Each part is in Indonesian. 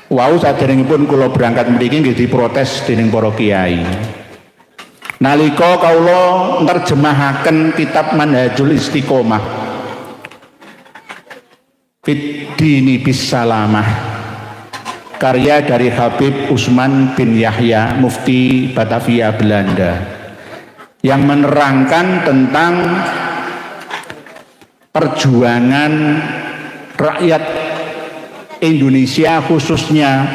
Wau saderengipun kula berangkat mriki nggih diprotes dening para kiai. Nalika kawula nerjemahaken kitab Manhajul Istiqomah Fid Dini Bisalamah, karya dari Habib Usman bin Yahya, Mufti Batavia Belanda, yang menerangkan tentang perjuangan rakyat Indonesia, khususnya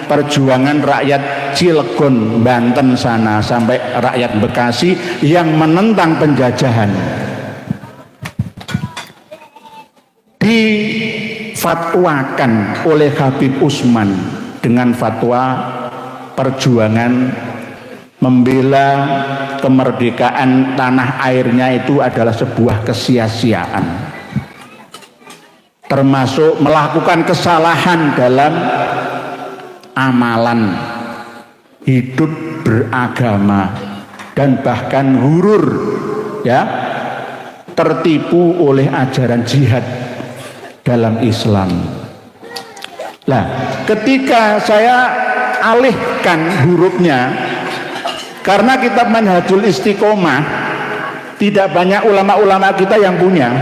perjuangan rakyat Cilegon, Banten sana sampai rakyat Bekasi yang menentang penjajahan. Difatwakan oleh Habib Usman dengan fatwa perjuangan membela kemerdekaan tanah airnya itu adalah sebuah kesia-siaan, termasuk melakukan kesalahan dalam amalan hidup beragama dan bahkan hurur, ya, tertipu oleh ajaran jihad dalam Islam. Nah, ketika saya alihkan hurufnya, karena kitab Manhajul Istiqomah tidak banyak ulama-ulama kita yang punya.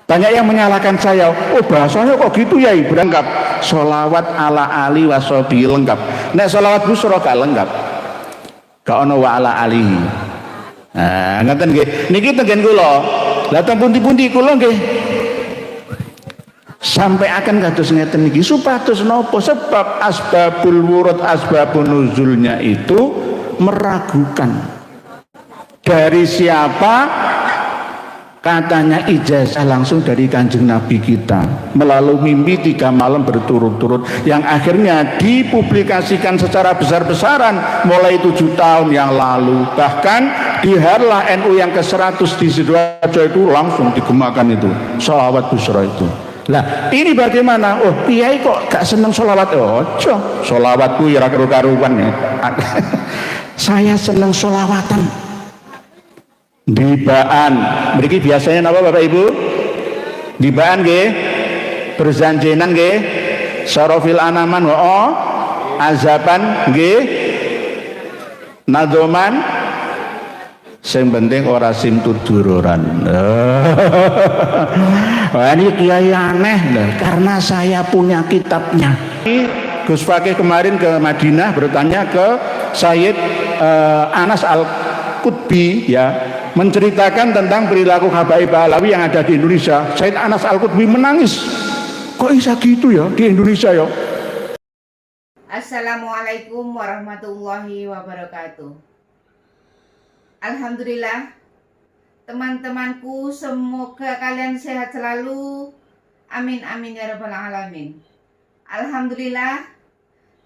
Banyak yang menyalahkan saya, oh bahasanya kok gitu ya, berlengkap sholawat ala ali wasobi lengkap. Nek sholawat busro gak lengkap, gak ono wa ala alihi. Nah, ngaten nggih. Niki tengen kula. Lah teng pundi-pundi kula nggih sampai akan kados ngeten niki supados napa? Sebab asbabul wurud, asbabun nuzulnya itu meragukan dari siapa. Katanya ijazah langsung dari Kanjeng Nabi kita melalui mimpi 3 malam berturut-turut yang akhirnya dipublikasikan secara besar-besaran mulai 7 tahun yang lalu. Bahkan di Harlah NU yang ke-100 di Sidoarjo itu langsung digemakan itu sholawat busra itu. Lah ini bagaimana? Oh kiai kok gak seneng sholawat? Ojo, sholawatku ya karu-karuan ya. Saya seneng sholawatan. Dibaan, mriki biasanya napa Bapak Ibu? Dibaan nggih, berjanjenan nggih, sarofil anaman wa azaban nggih, nadoman, sing penting ora simtudururan. Wah ini kiai aneh loh, karena saya punya kitabnya. Gus Fakih kemarin ke Madinah bertanya ke Sayyid Anas Al-Qutbi, ya, menceritakan tentang perilaku habaib Alawi yang ada di Indonesia. Sayyid Anas Al-Qutbi menangis, kok bisa gitu ya di Indonesia ya. Assalamualaikum warahmatullahi wabarakatuh. Alhamdulillah teman-temanku, semoga kalian sehat selalu, amin amin ya rabbal alamin. Alhamdulillah,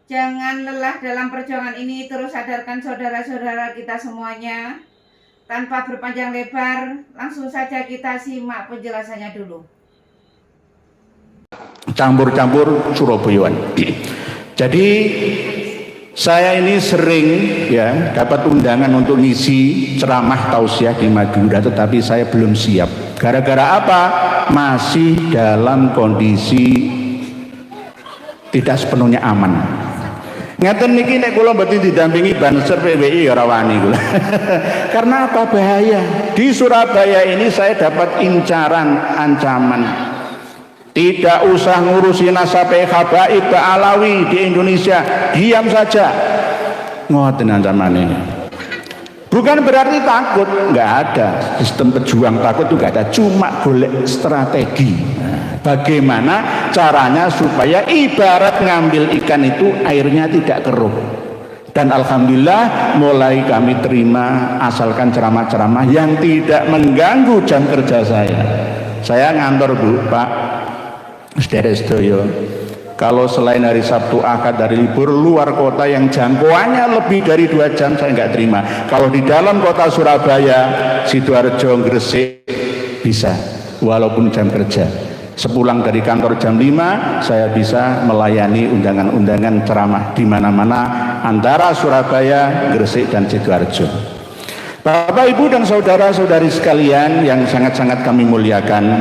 jangan lelah dalam perjuangan ini, terus sadarkan saudara-saudara kita semuanya. Tanpa berpanjang lebar, langsung saja kita simak penjelasannya dulu. Campur-campur Surabayaan. Jadi saya ini sering ya dapat undangan untuk ngisi ceramah tausiah di Madura, tetapi saya belum siap. Gara-gara apa? Masih dalam kondisi tidak sepenuhnya aman. Ngeten niki nek kula mboten didampingi Banser PWI ya ora wani kula. Karena apa? Bahaya. Di Surabaya ini saya dapat incaran, ancaman. Tidak usah ngurusi nasabe habaib Alawi di Indonesia, diam saja. Ngoten ancamannya. Bukan berarti takut, nggak ada. Sistem pejuang takut itu nggak ada, cuma golek strategi. Bagaimana caranya supaya ibarat ngambil ikan itu airnya tidak keruh. Dan alhamdulillah mulai kami terima asalkan ceramah-ceramah yang tidak mengganggu jam kerja saya. Saya ngantor Bu, Pak, sedherek-sedherek. Kalau selain hari Sabtu Ahad dari libur luar kota yang jangkauannya lebih dari 2 jam saya nggak terima. Kalau di dalam kota Surabaya, Sidoarjo, Gresik bisa walaupun jam kerja. Sepulang dari kantor jam 5 saya bisa melayani undangan-undangan ceramah di mana-mana antara Surabaya, Gresik dan Sidoarjo. Bapak, Ibu dan saudara-saudari sekalian yang sangat-sangat kami muliakan,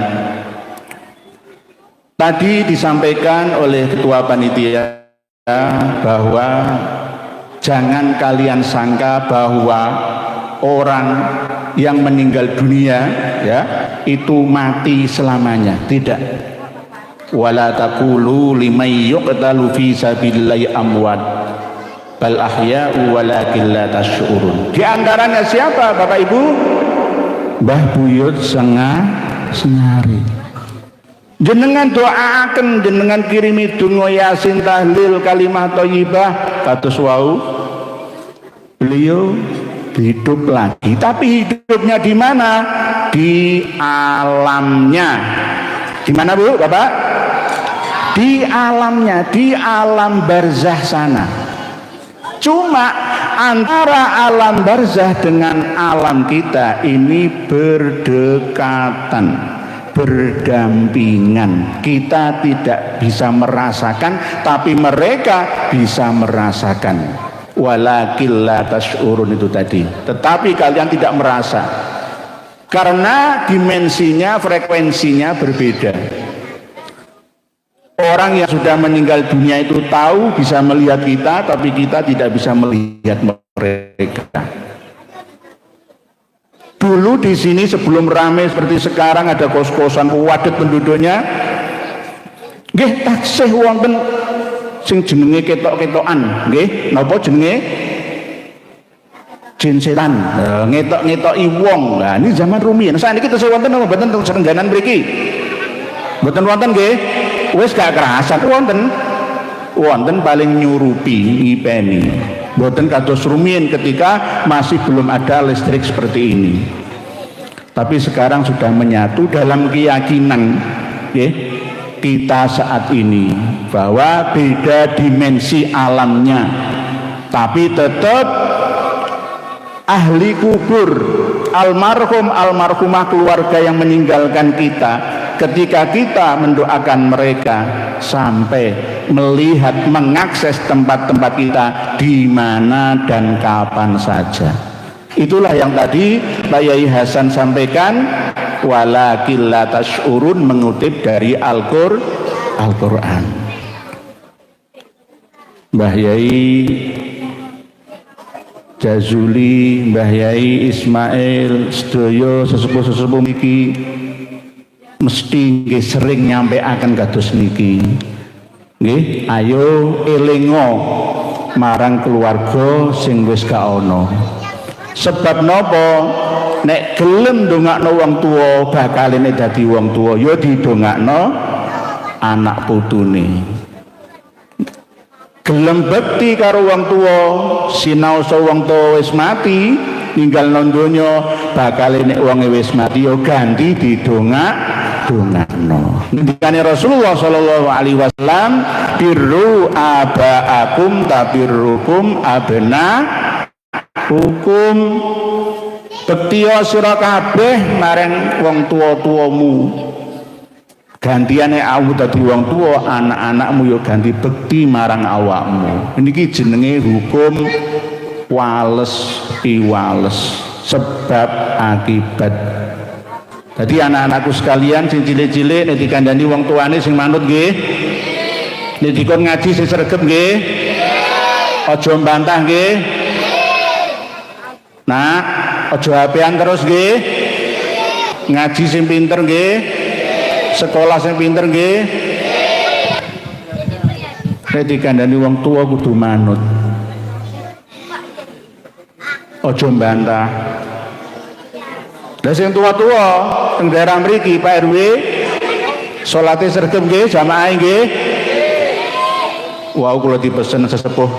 Tadi disampaikan oleh ketua panitia bahwa jangan kalian sangka bahwa orang yang meninggal dunia ya itu mati selamanya, tidak. Wala taqulu liman yuqtalu fi sabilillahi amwat bal ahya'u walakin la tash'urun. Di antaranya siapa Bapak Ibu? Mbah Buyut Sengari. Jenengan doakan, jenengan kirimi donga Yasin, tahlil, kalimah thayyibah kados wau. Beliau hidup lagi, tapi hidupnya di mana? Di alamnya. Di mana Bu, Bapak? Di alamnya, di alam barzah sana. Cuma antara alam barzah dengan alam kita ini berdekatan, berdampingan. Kita tidak bisa merasakan, tapi mereka bisa merasakan. Walakin la tash'urun itu tadi. Tetapi kalian tidak merasa, karena dimensinya, frekuensinya berbeda. Orang yang sudah meninggal dunia itu tahu, bisa melihat kita, tapi kita tidak bisa melihat mereka. Dulu di sini sebelum ramai seperti sekarang, ada kos-kosan padat penduduknya. Nggih taksih wonten sing jenenge ketok-ketokan, nggih napa jenenge? Jin setan. Ngetok-ngetoki wong. Nah, ini zaman rumiyin. Saniki tesih wonten napa mboten teng Serengganan mriki? Mboten wonten nggih. Wis gak kerasan wonten. Wonten paling nyurupi, ngipeni. Mboten kados rumiyin ketika masih belum ada listrik seperti ini. Tapi sekarang sudah menyatu dalam keyakinan nggih kita saat ini bahwa beda dimensi alamnya, tapi tetap ahli kubur, almarhum almarhumah keluarga yang meninggalkan kita, ketika kita mendoakan mereka sampai melihat mengakses tempat-tempat kita di mana dan kapan saja. Itulah yang tadi Pak Yai Hasan sampaikan, walakin la tash'urun, mengutip dari Al-Qur'an. Mbah Yai Jazuli, Mbah Yai Ismail, sedaya sesepuh-sesepuh niki mesti nggih sering nyampeaken kados niki. Nggih, ayo elingo marang keluarga sing wis gak ana. Sebab napa? Nek gelem ndongakno wong tuwa, bakaline dadi wong tuwa ya didongakno anak putune. Gelem bekti karo wong tuwa, sinaosa wong tuwa wis mati, ninggalno donya, bakale nek wonge wis mati ya ganti didongakno. Ngendikane Rasulullah sallallahu alaihi wasallam, birru abaakum tabirrukum abna hukum. Bektiya sira kabeh marang wong tuwa-tuwamu, gantiane awu dadi wong tuwa, anak-anakmu ya ganti bekti marang awakmu. Niki jenenge hukum wales iwales, sebab akibat. Jadi anak-anakku sekalian sing cilik-cilik nek dikandani wong tuane sing manut nggih, nek dikon ngaji sing sregep nggih, aja mbantah nggih. Nah, aja HP-an terus nggih. Ngaji sing pinter nggih. Sekolah sing pinter nggih. Nek dikandani wong tua kudu manut. Aja mbantah. Lah sing tua-tua teng daerah mriki Pak RW salate sregep nggih, jamaah nggih. Wau kula dipesen sesepuh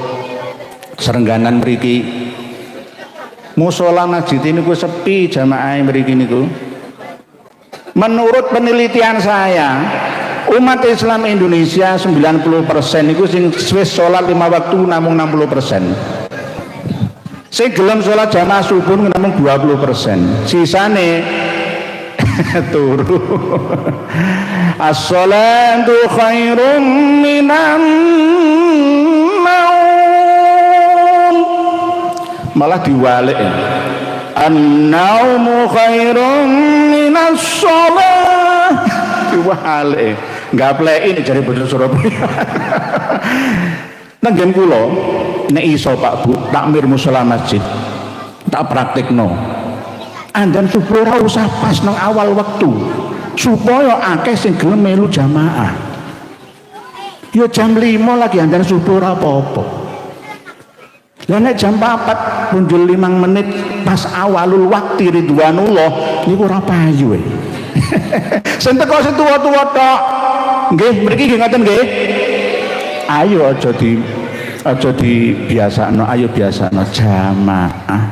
Serengganan mriki. Musola masjid ini ku sepi jamaah mriki niku. Menurut penelitian saya, umat Islam Indonesia 90% niku sing wis salat 5 waktu namung 60%. Sing gelem salat jamaah subuh namung 20%. Sisane turu. As-salatu khairum minan malah diwalik ya. An-naumu khairun minas shalah. Diwalik. Gapleki jare boten Surabaya. Nang nggen kula nek iso Pak Bu takmir musala masjid tak praktekno. Andan subuh ora usah pas nang awal wektu supaya akeh sing gelem melu jamaah. Ya jam 5 lagi andan subuh ora apa-apa. Lah nek jam 4 punjul 5 menit pas awalul waktu ridwanullah niku ora payu. Sing teko sing tuwa-tuwa tok. Nggih, mriki nggih ngoten nggih. Ayo aja dibiasakno, ayo biasakno jamaah.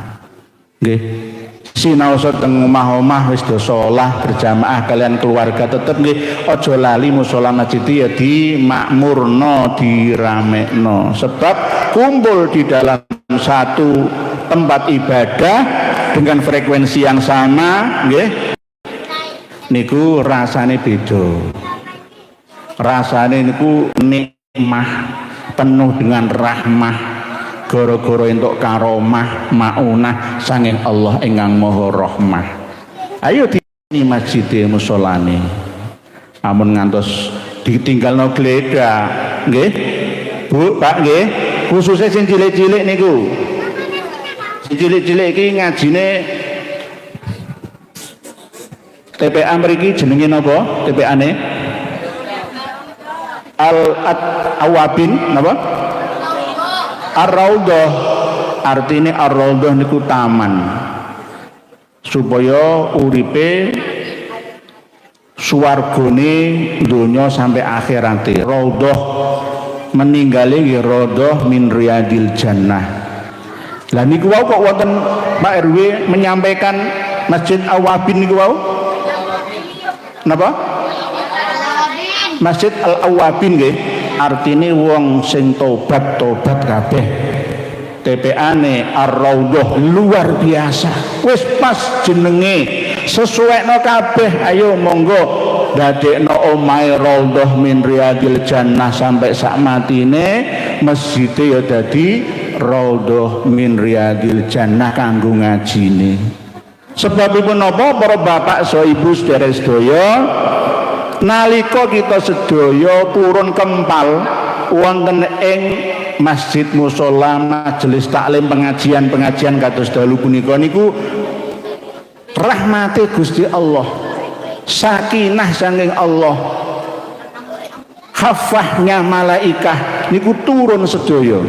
Nggih. Sinaosa teng omah-omah wis do shalah berjamaah kalian keluarga tetep nggih aja lali musala masjid ya dimakmurno, diramekno. Sebab kumpul di dalam satu tempat ibadah dengan frekuensi yang sama nggih niku rasane beda. Rasane niku nikmah penuh dengan rahmah. Goro-goro entuk karomah maunah sanging Allah ingkang Maha Rahmah. Ayo di masjid musolane. Amun ngantos ditinggalno gledak, nggih. Bu, Pak nggih. Khususnya sing cilik-cilik niku. Sing cilik-cilik iki ngajine TPA mriki jenenge napa? TPA-ne? Al-Awabin napa? Ar-Raudhah artine Ar-Raudhah niku taman supaya uripe swargane donya sampai akhirate. Raudhah meninggali nggih Raudhah min riyadil jannah. Lah niku wau kok wonten Pak RW menyampaikan Masjid Awabin niku wau napa? Masjid Al-Awabin nggih artine wong sing tobat kabeh. TPA-ne Ar-Raudhah luar biasa. Wis pas jenenge sesuekno kabeh. Ayo monggo dadekno omahe Raudhah min riyadil jannah sampai sak matine masjid ya dadi Raudhah min riyadil jannah kanggo ngajine. Sebabipun napa para bapak saha ibu sedherek-sedaya nalika kita sedaya purun kempal wonten ing masjid musala majelis taklim pengajian kados dalu punika niku rahmate Gusti Allah, sakinah saking Allah, hafahnya malaikah niku turun sedaya.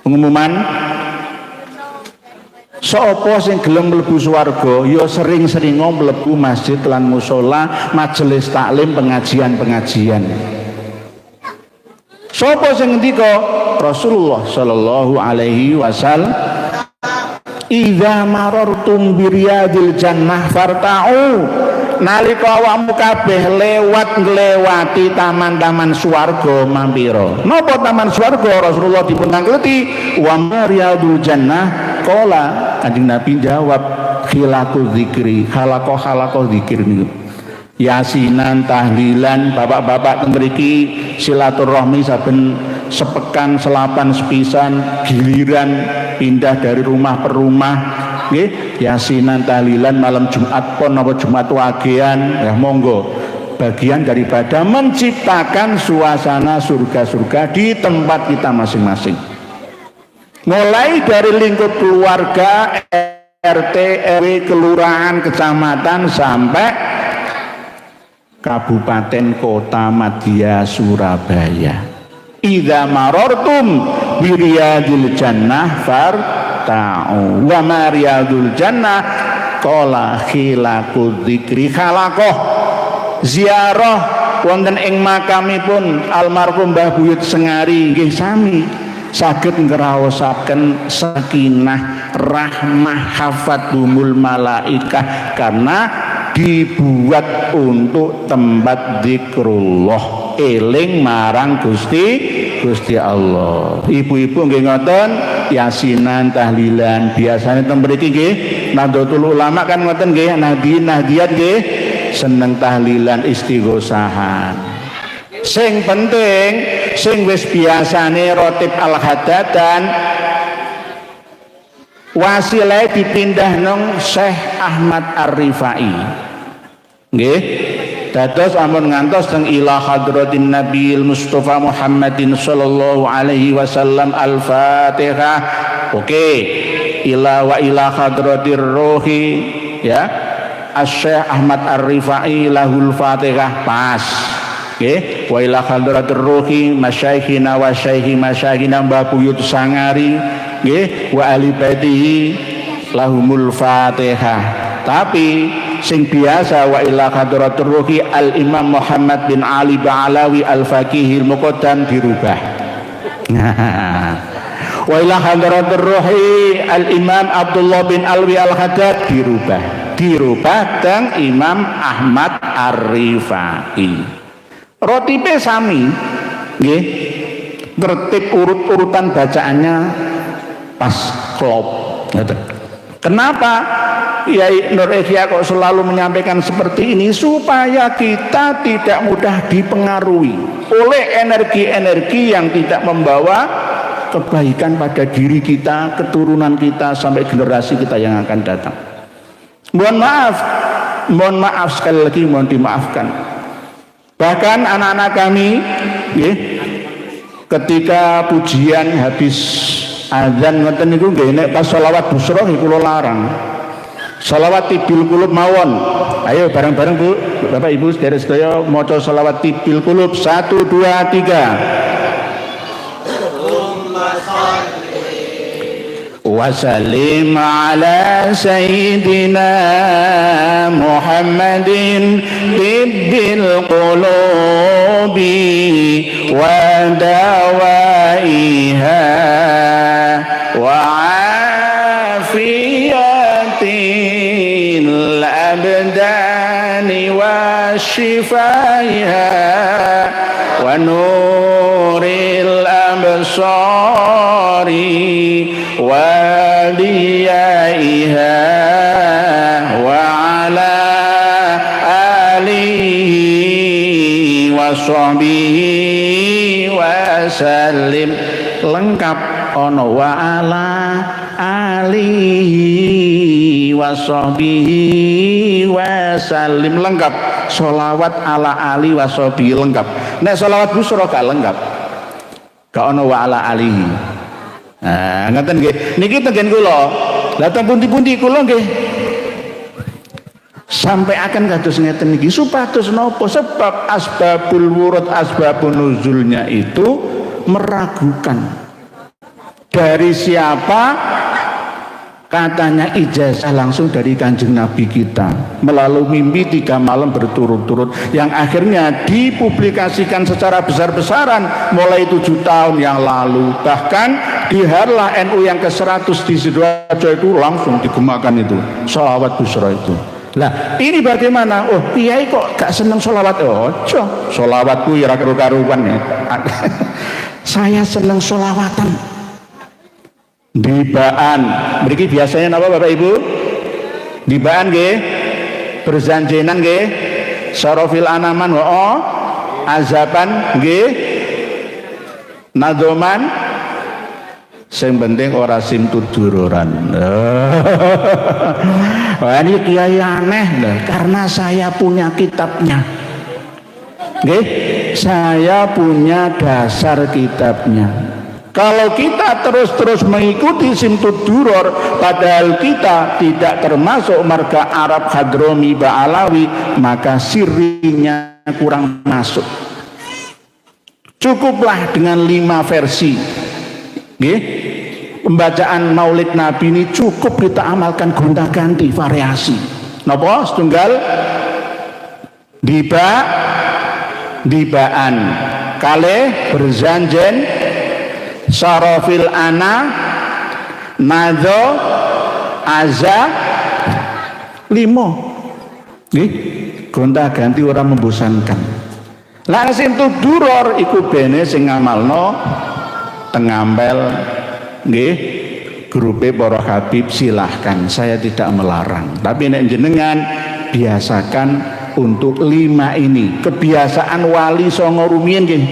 Pengumuman sapa sing gelem mlebu swarga ya sering-sering mlebu masjid lan musala majelis taklim pengajian. Sapa sing ngendika? Rasulullah sallallahu alaihi wasallam, "Idza marartum biriyadil jannah farta'u." Nalika awakmu kabeh nglewati taman-taman swarga mampira. Napa taman swarga? Rasulullah dipun nangkleti, "Wa mariyadul jannah." Qala Kanjeng Nabi jawab, "Khilaqu dzikri." Halaqah dzikir niku. Yasinan, tahlilan, bapak-bapak mriki silaturahmi saben sepekan, selapan, sepisan, giliran pindah dari rumah per rumah. Nggih, yasinan, tahlilan malam Jumat pon apa Jumat wagean, ya monggo. Bagian daripada menciptakan suasana surga-surga di tempat kita masing-masing. Mulai dari lingkup keluarga, RT, RW, kelurahan, kecamatan sampai kabupaten kota madya Surabaya. Idza marartum biriyadil jannah farta'u wa mariyadul jannah qala khilaqu dzikri. Khalaqah ziarah wonten ing makamipun almarhum Mbah Buyut Sengari nggih sami saged ngraosaken sakinah rahmah hafatumul malaikah karena dibuat untuk tempat zikrullah, eling marang Gusti Allah. Ibu-ibu nggih ngoten, yasinan, tahlilan, biasane teng mriki nggih Nahdlatul Ulama kan ngoten nggih, nahdiyat nggih seneng tahlilan istighosahan. Sing penting sing wis biasane rotib al-hadatan wasilah dipindah nang Syekh Ahmad Ar-Rifai. Nggih. dados ampun ngantos teng ila hadratin Nabiil Mustafa Muhammadin sallallahu alaihi wasallam Al-Fatihah. Oke, ila wa ila hadratir ruhi ya Asy-Syaikh Ahmad Ar-Rifai lahul Fatihah pas. Nggih, wa ila hadratir ruhi masyayikhina wa syaihi masyayikhina Mbah Buyut Sangari nggih wa ali baitihi lahumul Fatihah. Tapi sing biasa wa ila hadratir ruhi Al Imam Muhammad bin Ali Ba'alawi Al Faqihil Muqaddam dirubah. Wa ila hadratir ruhi Al Imam Abdullah bin Alwi Al Haddad dirubah teng Imam Ahmad Ar-Rifai. Rotipe sami nggih, tertib urut-urutan bacaannya pas klop. Kenapa Kiai Nur Ihya kok selalu menyampaikan seperti ini? Supaya kita tidak mudah dipengaruhi oleh energi-energi yang tidak membawa kebaikan pada diri kita, keturunan kita, sampai generasi kita yang akan datang. Mohon maaf sekali lagi, mohon dimaafkan. Bahkan anak-anak kami ketika pujian habis azan ngoten niku nggih nek pas selawat busra nggih kula larang. Selawat tibil qulub mawon. Ayo bareng-bareng Bu, Bapak Ibu sedherek sedaya maca selawat tibil qulub 1 2 3. وسلم على سيدنا محمد طب القلوب ودوائها وعافية الأبدان وشفائها ونور الأبصار وليائها وعلى آله وصحبه وسلم. Lengkap ono wa ala alihi wa sahbihi wa salim, lengkap. Sholawat ala ali wa sahbihi lengkap. Nek sholawat busra gak lengkap, gak ono wa ala alihi. Nah, ngaten nggih. Niki tengen kula. Lah teng pundi-pundi kula nggih sampai akan kados ngeten niki supados napa? Sebab asbabul wurud, asbabun nuzulnya itu meragukan dari siapa. Katanya ijazah langsung dari Kanjeng Nabi kita melalui mimpi 3 malam berturut-turut yang akhirnya dipublikasikan secara besar-besaran mulai 7 tahun yang lalu. Bahkan di Harlah NU yang ke-100 di Sidoarjo itu langsung digemakan itu sholawat busra itu. Lah ini bagaimana? Oh Kiai kok gak seneng sholawat? Ojo, sholawatku ya karu-karuan ya. Saya seneng sholawatan. Dibaan, mriki biasanya napa Bapak Ibu? Dibaan nggih, berjanjenan nggih, sarofil anaman azaban nggih, nadoman, sing penting ora simtuduroran. Wah ini kiai aneh loh, karena saya punya kitabnya. Nggih, saya punya dasar kitabnya. Kalau kita terus-terus mengikuti simtud duror, padahal kita tidak termasuk marga Arab Hadromi Ba'alawi, maka sirinya kurang masuk. Cukuplah dengan 5 versi. Pembacaan Maulid Nabi ini cukup kita amalkan gonta-ganti variasi. Napa? Setunggal dibaan, kalih berjanjen, sarofil ana, nado, aza, 5. Nggih, gonta-ganti orang membosankan. Lah simtud duror iku bene sing ngamalno tengampel nggih grupe para habib, silahkan, saya tidak melarang. Tapi nek jenengan biasakan untuk 5 ini. Kebiasaan wali songo rumiyin nggih.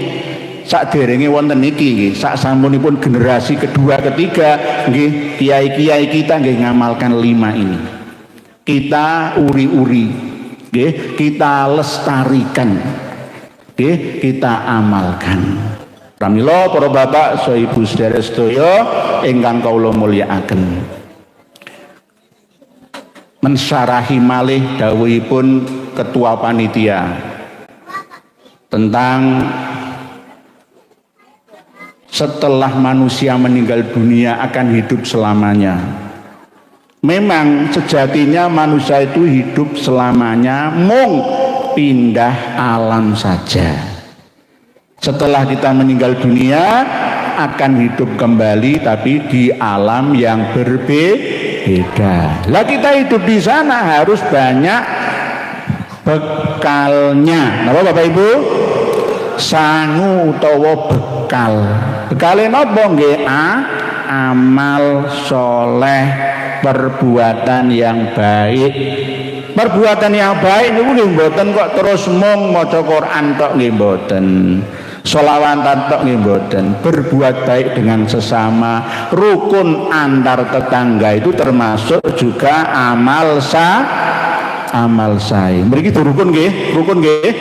Sakderenge wonten niki nggih, sak sampunipun generasi kedua ketiga nggih, kiai-kiai kita nggih ngamalkan 5 ini. Kita uri-uri Nggih, kita lestarikan. Nggih, kita amalkan. Pramila para bapak saha ibu sedherek sedaya ingkang kawula mulyakaken. Mensyarahi malih dawuhipun ketua panitia tentang setelah manusia meninggal dunia akan hidup selamanya. Memang sejatinya manusia itu hidup selamanya, mung pindah alam saja. Setelah kita meninggal dunia akan hidup kembali, tapi di alam yang berbeda. Lah kita hidup di sana harus banyak bekalnya. Napa Bapak Ibu? Sangu utawa bekal. Bekale napa nggih? Amal soleh, perbuatan yang baik. Perbuatan yang baik niku nggih mboten kok terus mung maca Quran tok nggih mboten. Sholawatan tok nggih mboten. Berbuat baik dengan sesama, rukun antar tetangga itu termasuk juga amal sae. Mriki rukun nggih, rukun nggih.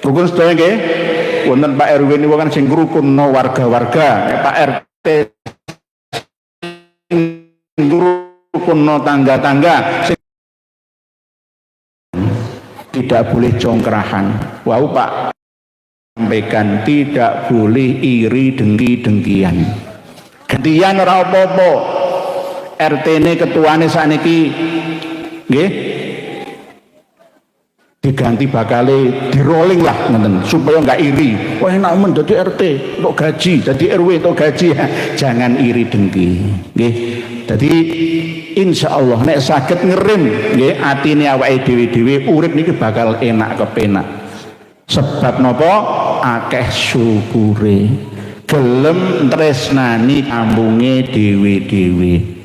Rukun sedaya nggih. Wonten Pak RW niku kan sing rukunno warga-warga, Pak RT rukunno tangga-tangga. Tidak boleh congkrahan. Wau Pak sampaikan tidak boleh iri dengki-dengkian. Gantian ora apa-apa. RT-ne ketuane sakniki nggih diganti bakale di rolling lah ngoten supaya enggak iri. Wah enak men dadi RT untuk gaji, dadi RW untuk gaji. Jangan iri dengki nggih. Dadi insyaallah nek saged ngerim nggih atine awake dhewe-dhewe urip niki bakal enak kepenak. Sebab napa? Akeh syukure, gelem tresnani kampunge dhewe-dhewe.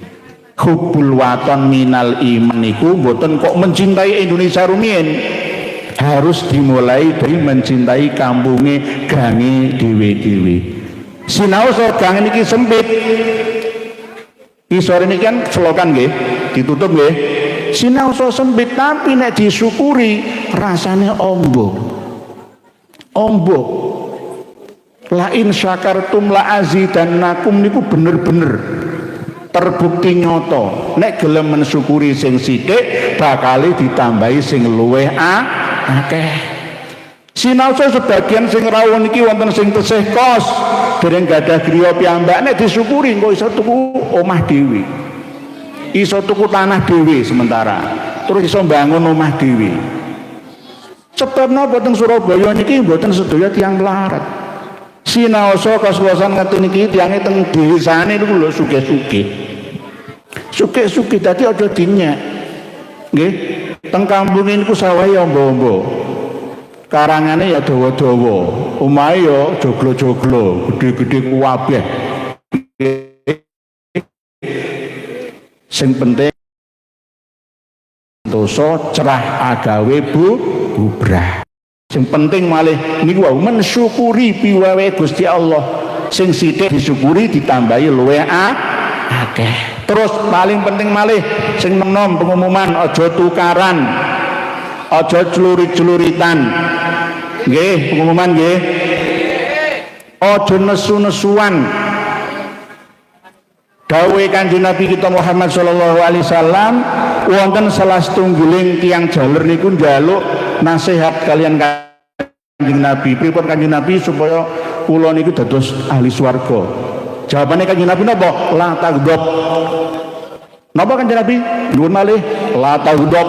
Hubbul waton minal iman niku mboten kok mencintai Indonesia rumiyin. Harus dimulai dari mencintai kampunge gange dhewe-dhewe. Sinau gang niki sempit. Isore niki kan selokan nggih, ditutup nggih. Sinau sempit tapi nek disyukuri rasane ombo. Ombo. La in syakartum la azidannakum niku bener-bener terbukti nyoto. Nek gelem mensyukuri sing sithik bakal ditambahi sing luwih akeh. Sinaosa sebagian sing rawuh niki wonten sing tesih kos, dereng gadah griya piyambak, nek disyukuri engko iso tuku omah dhewe. Iso tuku tanah dhewe sementara. Terus iso mbangun omah dhewe. Sebab napa teng Surabaya niki mboten sedaya tiyang melarat. Sinaosa kos-kosan ngaten niki tiyange teng desane niku lho sugih-sugih. Sugih-sugih dadi aja dinyek. Nggih, teng kampung niku sawahe ombo-ombo. Karangane ya dawa-dawa, omahe ya joglo-joglo, gede-gede kuwabeh. Sing penting dosa cerah agawe bubrah. Sing penting malih niku wae mensyukuri piwawe Gusti Allah. Sing sithik disyukuri ditambahi luwih akeh. Terus paling penting malih sing nom pengumuman aja tukaran. Aja celurit-celuritan. Nggih, pengumuman nggih. Aja nesu-nesuan. Dawuh Kanjeng Nabi kita Muhammad sallallahu alaihi wasallam wonten salah setunggiling tiyang jaler niku njaluk nasihat kalian Kanjeng Nabi. Pripun Kanjeng Nabi supaya kula niku dados ahli swarga? Jawabane Kanjeng Nabi napa? La taghdab. Napa Kanjeng Nabi? Nuwun malih la taghdab.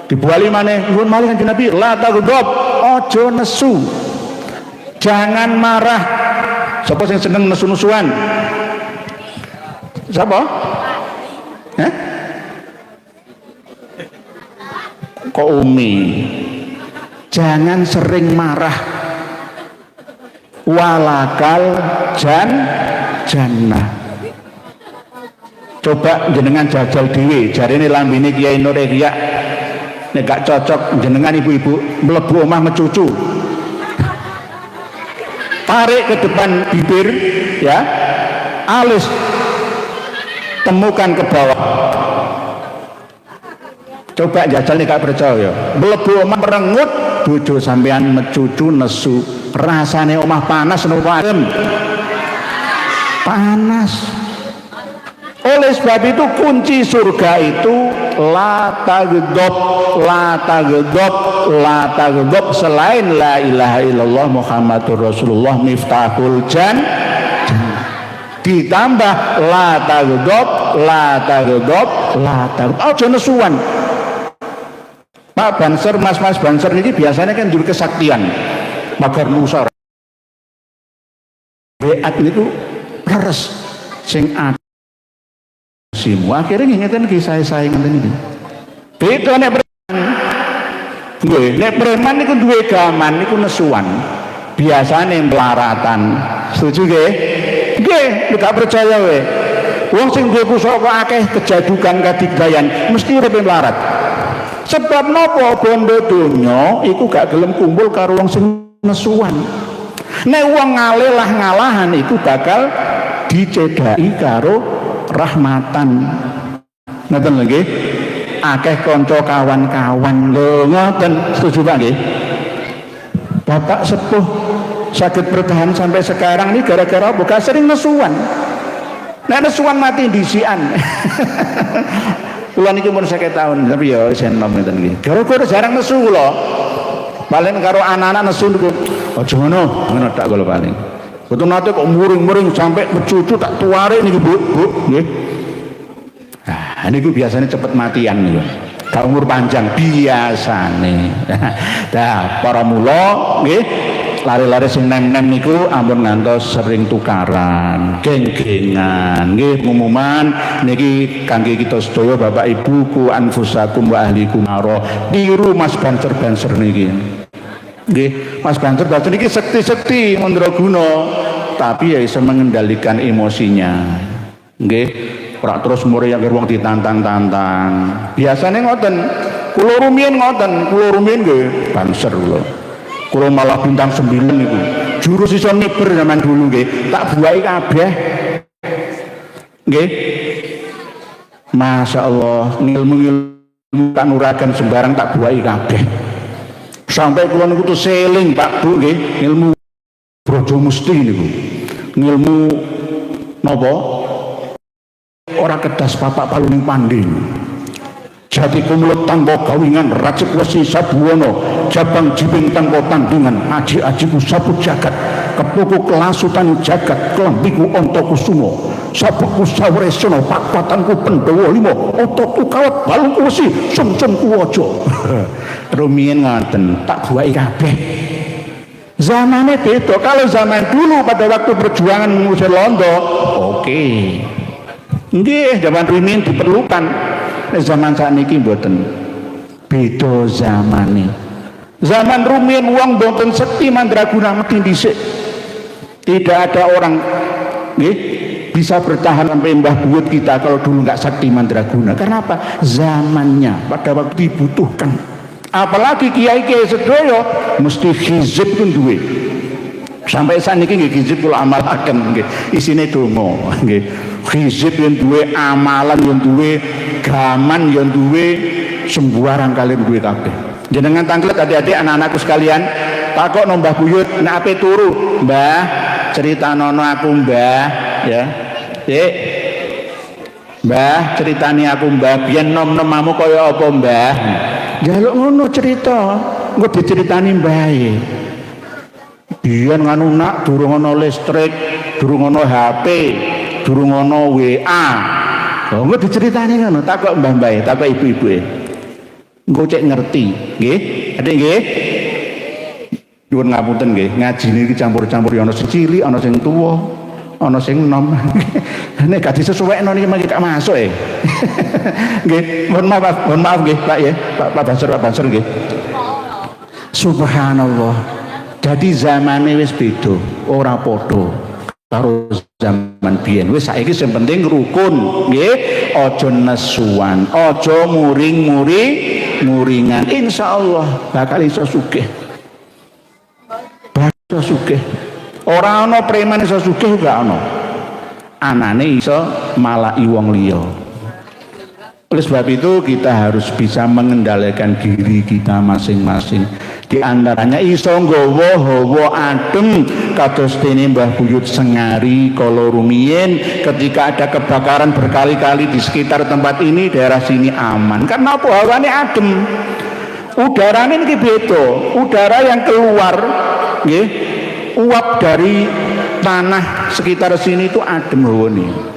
Dibuali maneh nuwun malih Kanjeng Nabi la taghdab. Aja nesu. Jangan marah. Sapa sing seneng nesu-nesuan? Siapa? Kok Umi? Jangan sering marah. Walakal jannah. Coba jenengan jajal dhewe, jarine lambene Kiai Nur Ihya. Nek gak cocok jenengan ibu-ibu mlebu omah mecucu. Tarik ke depan bibir ya. Alis temukan ke bawah. Coba jajal nih gak percaya. Mlebu omah merengut, bojo sampean mecucu nesu. Rasane omah panas napa adem? Panas. Oleh sebab itu kunci surga itu la taghdab, la taghdab, la taghdab, selain la ilaha illallah Muhammadur Rasulullah miftahul ditambah la taghdab, la taghdab, la taghdab. Aja nesuan. Pak Banser, Mas Banser ini biasanya kan dulu kesaktian. Magar Musar. Beat itu leres sing simu akhirnya ngingatan kisah saya ngeten iki. Beda nek preman. Nggih, nek preman niku duwe gaman niku nesuan. Biasane melaratan. Setuju nggih? Nggih, gak percaya we. Wong sing duwe pusaka akeh kejadukan kadigdayan mesti urip melarat. Sebab napa bondo donya iku gak gelem kumpul karo wong sing nesuan. Nek wong ngalahan iku bakal dicedhaki karo rahmatan. Ngoten lho nggih. Akeh kanca kawan-kawan lho ngoten. Setuju Pak nggih? Bapak sepuh sakit bertahan sampai sekarang ini gara-gara bukan sering nesuan. Nek nesuan mati disian. Kula niki mun 50 tahun tapi ya wis enom ngoten nggih. Gara-gara jarang nesu kula. Paling karo anak-anak nesu niku aja ngono tak kula paling. Betul nate kok muring-muring sampai mencucu tak tuare niki Bu, nggih. Nah, niku biasanya cepet matian niku. Gak umur panjang biasane. Nah, para mula nggih, lari-lari sing nem-nem niku ampun ngantos sering tukaran, geng-gengan nggih. Umuman niki kangge kita sedaya Bapak Ibu ku anfusakum wa ahlikum naro. Niru Mas Banser niki. Nggih, Mas Banser niki sekti-sekti mandraguna, tapi ya bisa mengendalikan emosinya. Nggih, ora terus murid yang wong ditantang-tantang. Biasane ngoten. Kula rumiyin ngoten, kula rumiyin nggih Banser kula. Kula malah bintang 9 niku. Jurus iso niber zaman dulu nggih, tak buai kabeh. Nggih. Masya Allah, ilmu kanuragan sembarang tak buai kabeh. Sampai kula niku tuh seling Pak Bu nggih, ilmu Brojo Musti niku. Ilmu napa? Ora kedas papak paluning pandi. Jati kumulut tanpa gawingan racik wesi sabuwono jabang jibing tanpa tandingan aji-ajiku sapu jagat kepuku kelasutan jagat kelambiku ontoku sumo sabuku sawresono pakwatanku pendowo limo otoku kawat balungku wesi sumsumku wojo. Rumiyin ngaten tak buai kabeh. Zamannya beda. Kalau zaman dulu pada waktu perjuangan mengusir Londo oke. Nggih, zaman rumiyin diperlukan. Zaman sakniki mboten. Beda zamane. Zaman rumiyin wong mboten sekti mandraguna mesti dhisik. Tidak ada orang nggih bisa bertahan sampai Mbah Buyut kita kalau dulu nggak sakti mandraguna. Karena apa? Zamannya pada waktu dibutuhkan. Apalagi kiai-kiai sedaya mesti hizib pun duwe. Sampai saat ini nggih hizib kula amalaken nggih. Isine donga nggih. Hizib yang duwe, amalan yang duwe, gaman yang duwe, sembarang kalian duwe kabeh. Jenengan tanglet adik-adik anak-anakku sekalian, takok no Mbah Buyut, nek ape turu, Mbah, cerita nono aku Mbah, ya. Dik. Mbah, ceritani aku Mbah, biyen nom-nomamu kaya apa Mbah? Jaluk ngono cerita, engko diceritani mbahe. Biyen nganu nak durung ana listrik, durung ana HP, durung ana WA. Lho engko diceritani ngono, takok mbah-mbahe, takok ibu-ibuke. Engko cek ngerti, nggih? Adik nggih? Nyuwun ngapunten nggih, ngajine iki campur-campur ana sing cilik, ana sing tuwa, ana sing enom. Nek gak disesuaikno niki mangke gak masuk e. Nggih, mohon maaf nggih, Pak ya. Pak Banser nggih. Subhanallah. Jadi zamane wis beda, ora padha karo zaman biyen. Wis saiki sing penting rukun, nggih. Aja nesuan, aja muring-muringan. Insyaallah bakal iso sugih. Bakal sugih. Ora ana preman iso sugih gak ana. Anane iso malaki wong liya. Oleh sebab itu kita harus bisa mengendalikan diri kita masing-masing. Di antaranya iso nggawa hawa adem kados dene Mbah Buyut Sengari kala rumiyin ketika ada kebakaran berkali-kali di sekitar tempat ini, daerah sini aman. Karena apa? Hawane adem. Udaranya ini beda. Udara yang keluar nggih, uap dari tanah sekitar sini itu adem hawane.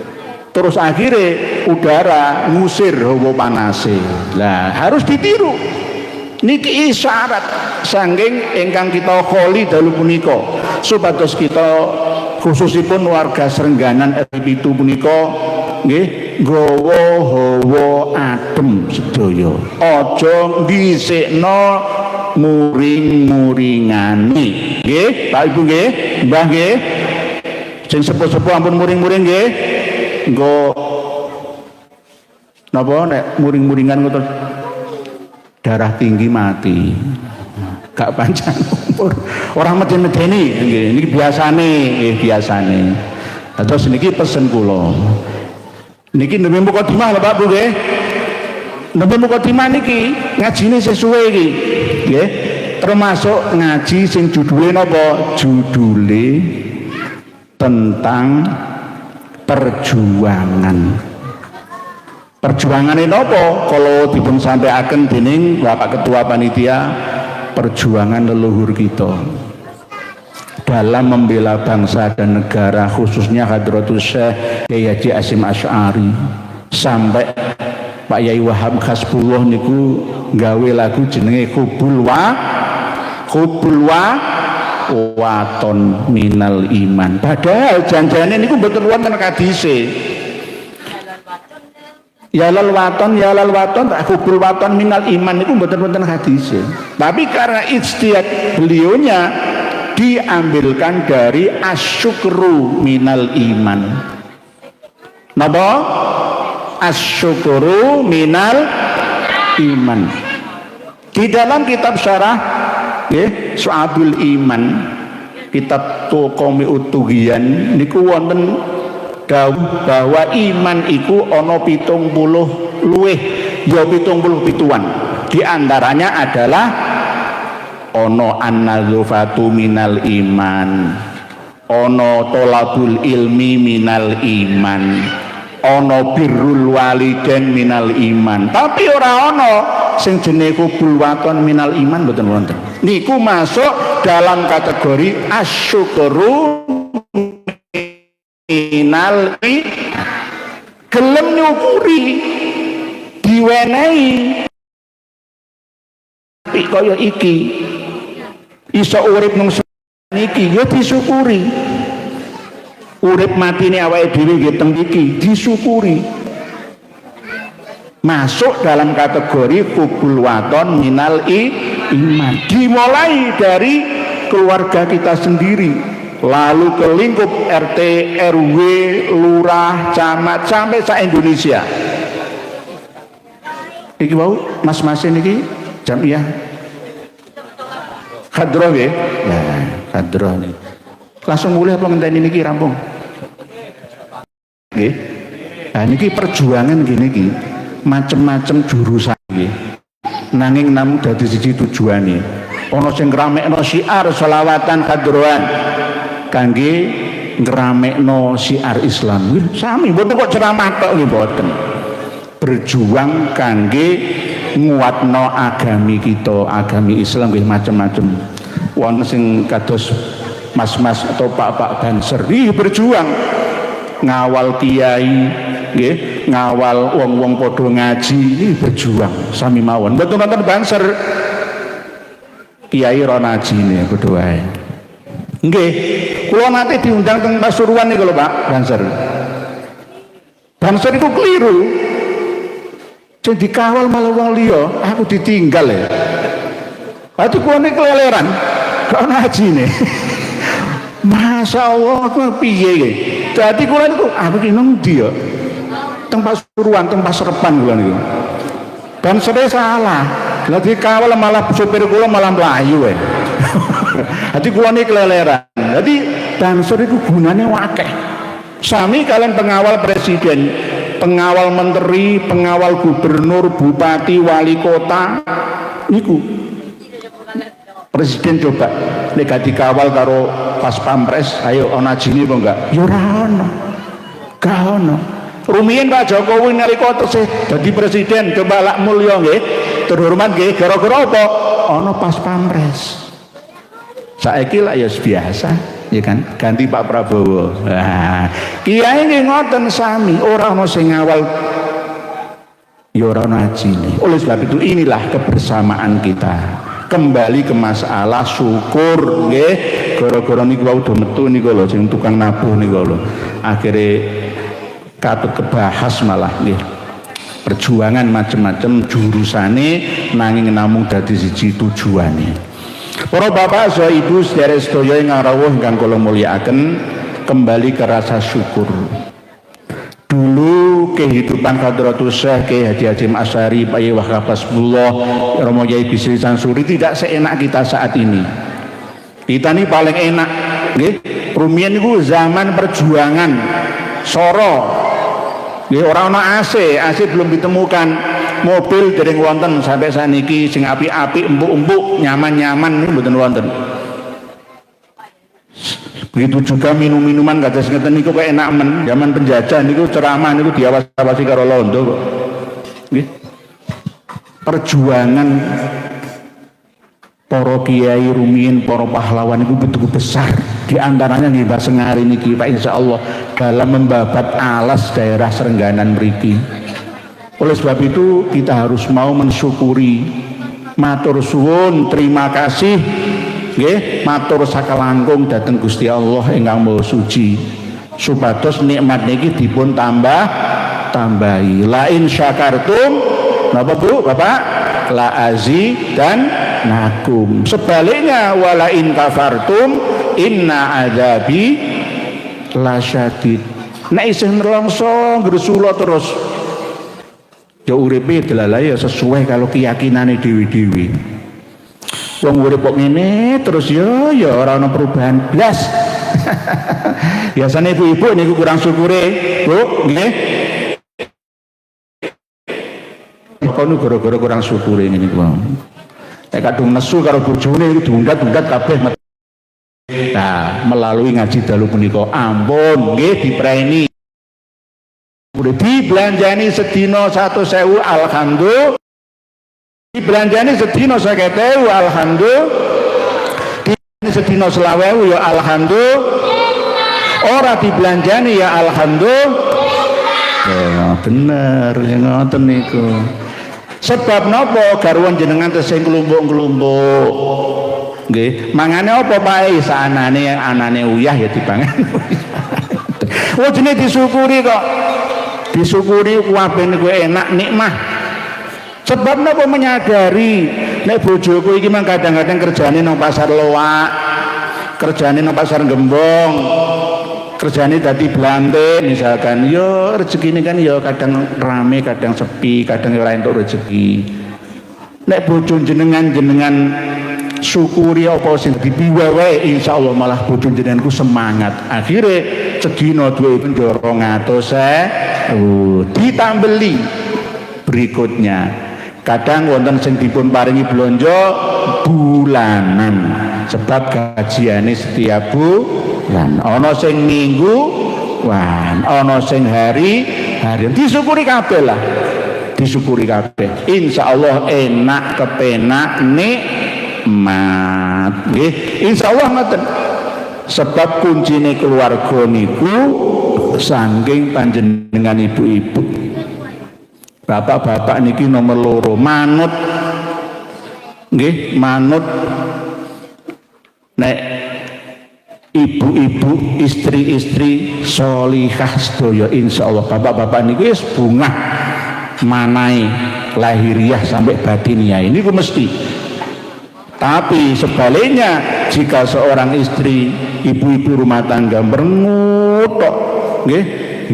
Terus akhirnya udara ngusir hawa panase. Lah harus ditiru. Niki isyarat saking ingkang kita kholi dalu punika supados kita khususipun warga Srengganan RW 7 punika nggih nggawa hawa adem sedaya. Aja dhisikno muring-muringane. Nggih, Pak Ibu nggih, Mbah nggih. Sing sepuh-sepuh ampun muring-muring nggih. Nggo napa nek muring-muringan ngoten darah tinggi mati. Gak panjang umur. Orang medeni-medeni nggih, niki biasane, biasane. Terus niki pesen kula. Niki nembe mukadimah lho Pak Bu nggih. Nembe mukadimah niki ngajine sesuwe iki. Nggih. Termasuk ngaji sing judule napa? Judule tentang perjuangan. Perjuangan ini apa? Kalau dipun sampaikan dening Bapak Ketua Panitia, perjuangan leluhur kita dalam membela bangsa dan negara, khususnya Hadratus Syekh Kyai Haji Hasyim Asy'ari, sampai Pak Yai Wahab Hasbullah niku gawe lagu jenenge Hubul Waton Minal Iman. Padahal janjane niku mboten wonten hadise. Ya lal waton hubul waton minal iman itu betul-betul hadis. Tapi karena ijtihad beliaunya diambilkan dari asyukru minal iman. Napa? Asyukru minal iman. Di dalam kitab syarah Syu'abul Iman, kitab Tuqomi Utugian niku wonten dawuh bahwa iman iku ana 70 luwih ya 77-an. Di antaranya adalah ana an-nazufatu minal iman, ana tolabul ilmi minal iman, ana birrul walidain minal iman. Tapi ora ana sing jenenge hubul waton minal iman mboten wonten. Niku masuk dalam kategori asyukru minal gelem nyukuri diwenehi kaya iki iso urip nang niki ya disyukuri. Urip matine awake dhewe nggih teng iki disyukuri. Masuk dalam kategori hubul waton minal iman. Dimulai dari keluarga kita sendiri, lalu ke lingkup RT, RW, lurah, camat, sampai se-Indonesia. Iki wau mas-mas niki jamiah hadroh nggih. Ya, hadroh niki. Langsung mulih apa ngenteni niki rampung. Nggih. Nah niki perjuangan gini iki. Macem-macem jurusan nggih. Nanging namung dadi siji tujuane. Ana sing ngramekno syiar selawatan hadrohan kangge ngramekno syiar Islam. Sami mboten kok ceramah tok nggih mboten. Berjuang kangge nguatno agami kita, agami Islam nggih macam-macam. Wonten sing kados mas-mas atau pak-pak banser iki berjuang ngawal kiai nggih, ngawal wong-wong padha ngaji iki berjuang sami mawon. Mboten wonten banser kiai ora ngajine padha wae. Nggih, kula nate diundang teng Pasuruan niku lho Pak Banser. Banser itu keliru. Sing dikawal malah wong liya, aku ditinggal ya. Hati kula niku keleleran, gak ngajine. Masya Allah, piye iki? Dadi kula niku aku ki nang ndi ya? Teng Pasuruan, teng Pasrepan kula niku. Bansere salah. Lah dikawal malah supir kula malah mlayu wae. Hati kula niku keleleran. Jadi banser itu gunanya wakeh. Sami kalian pengawal presiden pengawal menteri, pengawal gubernur, bupati, wali kota niku presiden coba nek gak dikawal karo pas pampres, ayo ana jine apa enggak? Ya ora ono. Gak ono. Rumiyin Pak Jokowi nalika tesih dadi presiden coba lak mulya nggih, terhormat nggih, gara-gara apa? Ana pas pampres. Saiki lak ya biasa, ya kan? Ganti Pak Prabowo. Nah, kiai nggih ngoten sami, ora ana sing ngawal ya ora ana ajine. Oleh sebab itu inilah kebersamaan kita. Kembali ke masalah syukur nggih, gara-gara niku wau do metu niku lho sing tukang nabuh niku lho. Akhire katut kebahas malah nggih. Perjuangan macam-macam jurusane nanging namung dadi siji tujuane. Para bapak saha ibu sedherek sedaya ingkang rawuh ingkang kula mulyakaken, kembali ke rasa syukur. Dulu kehidupan Hadratus Syekh Kiai Haji Hasyim Asy'ari, Pak Yai Wahkaf Hasbullah, Romo Yai Bisri Sansuri tidak seenak kita saat ini. Kita ini paling enak, nggih. Rumiyin niku zaman perjuangan Soro. Nggih ora ana AC belum ditemukan. Mobil dereng wonten sampai saniki sing apik-apik, empuk-empuk, nyaman-nyaman niku mboten wonten. Begitu juga minum-minuman kados ngeten niku kok enak men. Zaman penjajah niku ceramah niku diawas-awasi karo londo kok. Nggih. Perjuangan para kiai rumiyin, para pahlawan itu betul besar. Di antaranya nggih Mbah Sengari niki Pak insyaallah dalam membabat alas daerah Serengganan mriki. Oleh sebab itu kita harus mau mensyukuri. Matur suwun, terima kasih. Nggih, matur sakalangkung dhateng Gusti Allah ingkang Maha Suci. Supados nikmat niki dipun tambahi. La in syakartum, napa Bu, Bapak? La dan nakum. Sebaliknya wala in kafartum inna adzabi lasyadid. Nek isih nelongso ngresula terus ya uripe delalai ya sesuai kalau keyakinane dewi-dewi. Wong urip kok ngene terus ya ora ana perubahan blas. Biasane ibu-ibu niku kurang syukure, Bu, nggih. Kono gara-gara kurang syukure ngene niku. Nek kadung nesu karo bojone iku diundat-undat kabeh. Nah, melalui ngaji dalu punika ampun nggih dipreni. Dibelanjani sedina 100.000 alhamdulillah. Dibelanjani sedina 50.000 alhamdulillah. Dibelanjani sedina 20.000 ya alhamdulillah. Ora dibelanjani ya alhamdulillah. Ya bener ya ngoten niku. Sebab napa garwan jenengan tesih kelumpuk-kelumpuk. Nggih, mangane apa bae sanane anane uyah ya dipangan. Oh jenenge disyukuri kok. Disyukuri kabeh niku enak nikmah. Sebab napa menyadari nek bojoku iki mang kadang-kadang kerjane nang pasar loak, kerjane nang pasar gembong, kerjane dadi blante misalkan, yo rezekine kan yo kadang rame, kadang sepi, kadang ora entuk rezeki. Nek bojo jenengan syukuri apa sing dipiwe wae insyaallah malah bojo jenenganku semangat. Akhire sedina duwe pindho 200.000 ditambeli berikutnya. Kadang wonten sing dipun paringi blonjo bulanan sebab gajiane setiap bulan. Ana sing minggu, ana sing hari. Disyukuri kabeh lah. Disyukuri kabeh. Insyaallah enak kepenak nikmat. Nggih, insyaallah ngoten. Sebab kuncine keluarga niku saking panjenengan ibu-ibu. Bapak-bapak niki nomor 2 manut. Nggih, manut nek ibu-ibu, istri-istri sholihah sedaya insyaallah bapak-bapak niku wis bungah manai lahiriah sampai batiniah ini ku mesti. Tapi sebaliknya jika seorang istri, ibu-ibu rumah tangga merengutok nggih,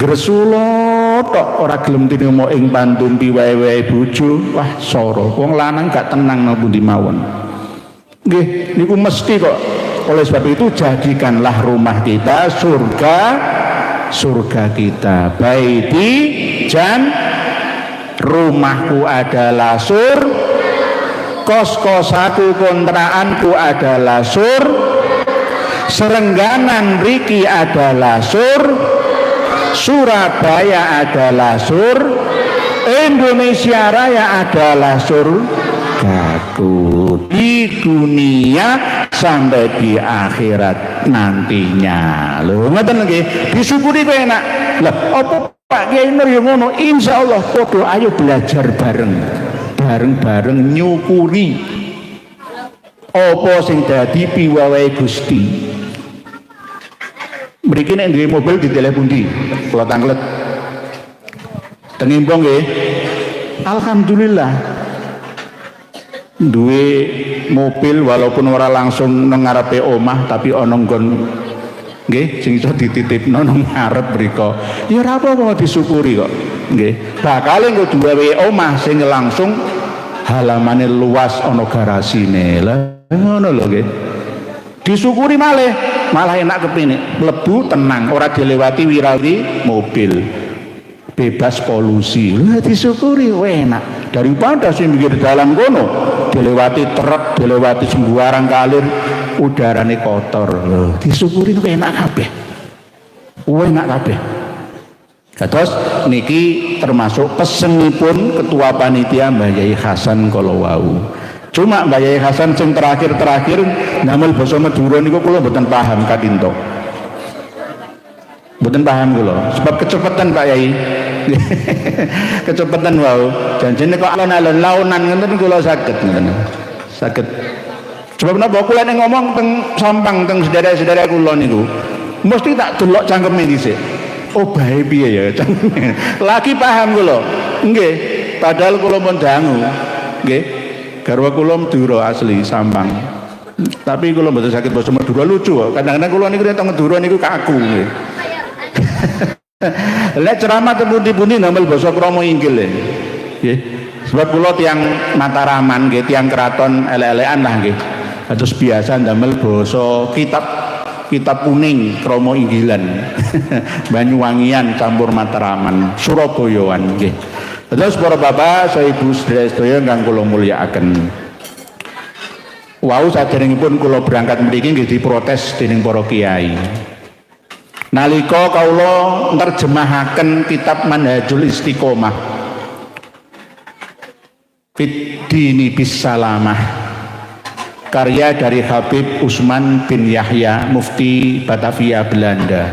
gresula tok ora gelem tinemu ing pantumpi wae-wae bojo, wah soro. Wong lanang gak tenang nang pundi mawon. Nggih, niku mesti kok. Oleh sebab itu jadikanlah rumah kita surga surga kita. Baiti jan, rumahku adalah kos-kosaku kontraanku adalah Serengganan Riki adalah Surabaya adalah Indonesia Raya adalah surgaku di dunia sampai di akhirat nantinya. Lho ngoten nggih, disyukuri kok enak. Lah apa Pak Kiai Nur yo ngono, insyaallah padha ayo belajar bareng nyukuri apa sing dadi piwawahe Gusti. Mriki nek duwe mobil diteleh pundi? Kula tanglet. Tengimpong nggih. Alhamdulillah. Duwe mobil walaupun ora langsung nang ngarepe omah tapi ana nggon nggih sing iso dititipno nang ngarep mriko. Ya ora apa-apa disyukuri kok. Nggih. Bakale engko duwe omah sing langsung halamane luas ana garasine. Lah ngono lho nggih. Disyukuri malah enak kepene mlebu tenang ora dilewati wirawiri mobil bebas polusi. Lah disyukuri enak daripada sing pinggir dalan kono dilewati truk dilewati sembarang kalir udarane kotor. Loh disyukuri enak kabeh Terus niki termasuk pesenipun ketua panitia Mbah Yai Hasan kala wau. Cuma Mbah Yai Hasan sing terakhir namel basa Madura niku kula mboten paham kadinto. Mboten paham kula, sebab kecepatan Pak Yai. Kecepatan wau. Janjene kok alon-alon launan ngoten kula saged ngoten. Saged. Sebab napa kula nek ngomong teng Sampang teng sedherek-sedherek kula niku mesti tak delok cangkeme dhisik. Oh bae piye ya cangkeme. Lagi paham kula. Nggih, padahal kula pun dangu. Nggih. Garwa kula Madura asli Sampang. Tapi kula mboten saged basa Madura lucu kok. Kadang-kadang kula niku nek teng Madura niku kaku nggih. Lek ceramah teng pundi-pundi namel basa krama inggil nggih. Sebab kula tiyang Mataraman nggih, tiyang keraton elek-elekan lah nggih. Kados biasa ndamel basa kitab kuning krama inggilan. Banyuwangian campur Mataraman, Surabayaan nggih. Terus para bapak, saya ibu sedaya ingkang kula mulyakaken. Wau saderengipun kula berangkat mriki nggih diprotes dening para kiai. Nalika kawula nerjemahaken kitab Manhajul Istiqomah Fid Dini Bis Salamah karya dari Habib Usman bin Yahya Mufti Batavia Belanda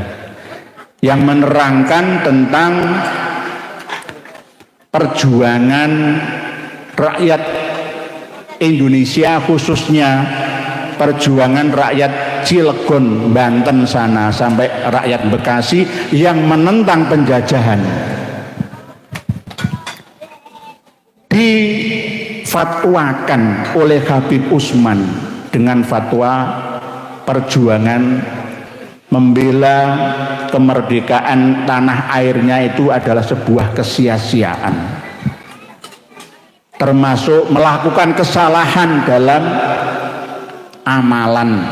yang menerangkan tentang perjuangan rakyat Indonesia, khususnya perjuangan rakyat Cilegon, Banten sana sampai rakyat Bekasi yang menentang penjajahan. Difatwakan oleh Habib Usman dengan fatwa perjuangan membela kemerdekaan tanah airnya itu adalah sebuah kesia-siaan, termasuk melakukan kesalahan dalam amalan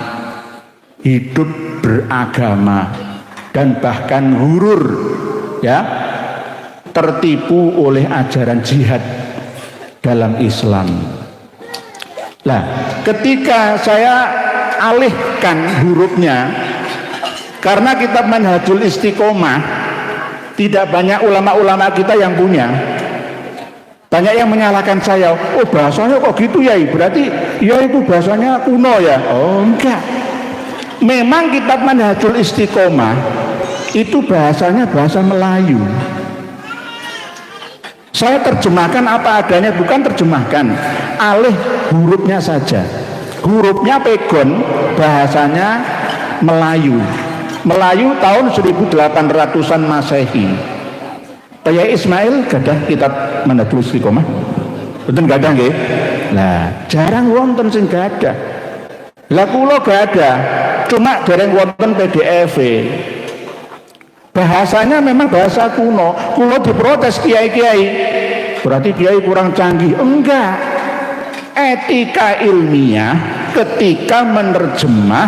hidup beragama dan bahkan hurur ya, tertipu oleh ajaran jihad dalam Islam. Nah, ketika saya alihkan hurufnya, karena kitab Manhajul Istiqomah tidak banyak ulama-ulama kita yang punya. Banyak yang menyalahkan saya, oh bahasanya kok gitu ya, berarti ya itu bahasanya kuno ya. Oh enggak, memang kitab Manhajul Istiqomah itu bahasanya bahasa Melayu. Saya terjemahkan apa adanya, bukan terjemahkan, alih hurufnya saja. Hurufnya pegon, bahasanya Melayu. Melayu tahun 1800-an Masehi. Pak Yai Ismail gadah kitab Manhajul Istiqomah? Betul gadah nggih? Lah, jarang wonten sing gadah. Lah kula gadah, cuma dereng wonten PDF. Bahasanya memang bahasa kuno. Kula diprotes kiai-kiai. Berarti kiai kurang canggih. Enggak. Etika ilmiah ketika menerjemah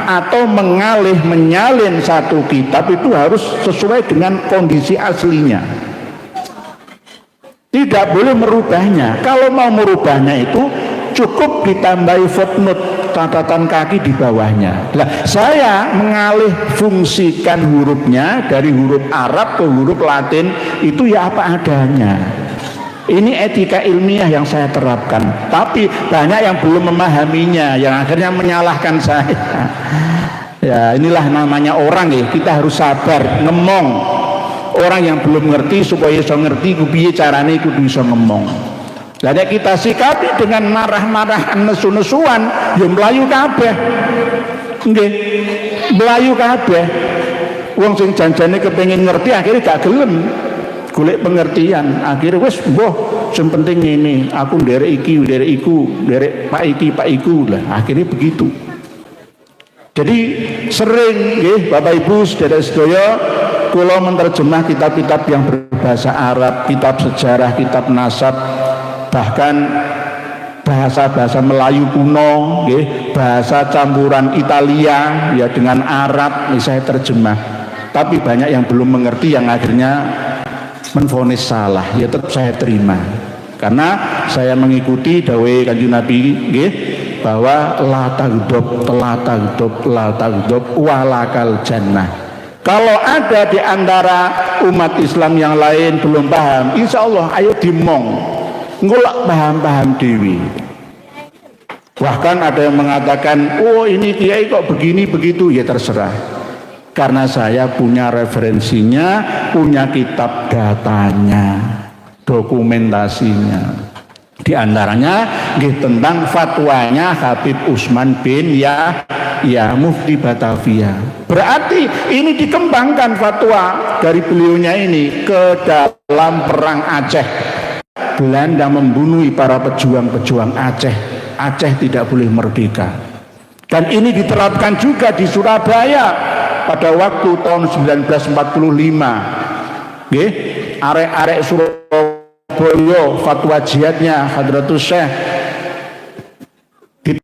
atau menyalin satu kitab itu harus sesuai dengan kondisi aslinya. Tidak boleh merubahnya. Kalau mau merubahnya itu cukup ditambahi footnote, catatan kaki di bawahnya. Nah, saya mengalih fungsikan hurufnya dari huruf Arab ke huruf Latin itu ya apa adanya. Ini etika ilmiah yang saya terapkan. Tapi banyak yang belum memahaminya, yang akhirnya menyalahkan saya. Ya inilah namanya orang ya. Kita harus sabar ngemong. Orang yang belum ngerti supaya bisa ngerti kupiye carane kudu bisa ngomong. Jadi kita sikapi dengan marah-marahan nesu-nesuan, ya melayu kabeh. Nggih. Melayu kabeh. Wong sing janjane kepengin ngerti akhirnya gak gelem golek pengertian. Akhirnya wis mbah sing penting ini, aku nderek iki, nderek iku, nderek pak iki, pak iku lah. Akhirnya begitu. Jadi sering nggih Bapak Ibu saudara sedaya kula menerjemah kitab-kitab yang berbahasa Arab, kitab sejarah, kitab nasab, bahkan bahasa-bahasa Melayu kuno, bahasa campuran Italia ya dengan Arab, saya terjemah. Tapi banyak yang belum mengerti yang akhirnya menvonis salah, ya tetap saya terima. Karena saya mengikuti dawuh Kanjeng Nabi bahwa la taghdab walakal jannah. Kalau ada di antara umat Islam yang lain belum paham, insya Allah ayo dimong ngulak paham-paham dewi. Bahkan ada yang mengatakan, oh ini kiai kok begini begitu, ya terserah. Karena saya punya referensinya, punya kitab datanya, dokumentasinya. Di antaranya tentang fatwanya Habib Usman bin Yahya Mufti Batavia. Berarti ini dikembangkan fatwa dari beliaunya ini ke dalam perang Aceh. Belanda membunuh para pejuang-pejuang Aceh. Aceh tidak boleh merdeka. Dan ini diterapkan juga di Surabaya pada waktu tahun 1945. Arek-arek Surabaya fatwa jihadnya Hadratus Syekh di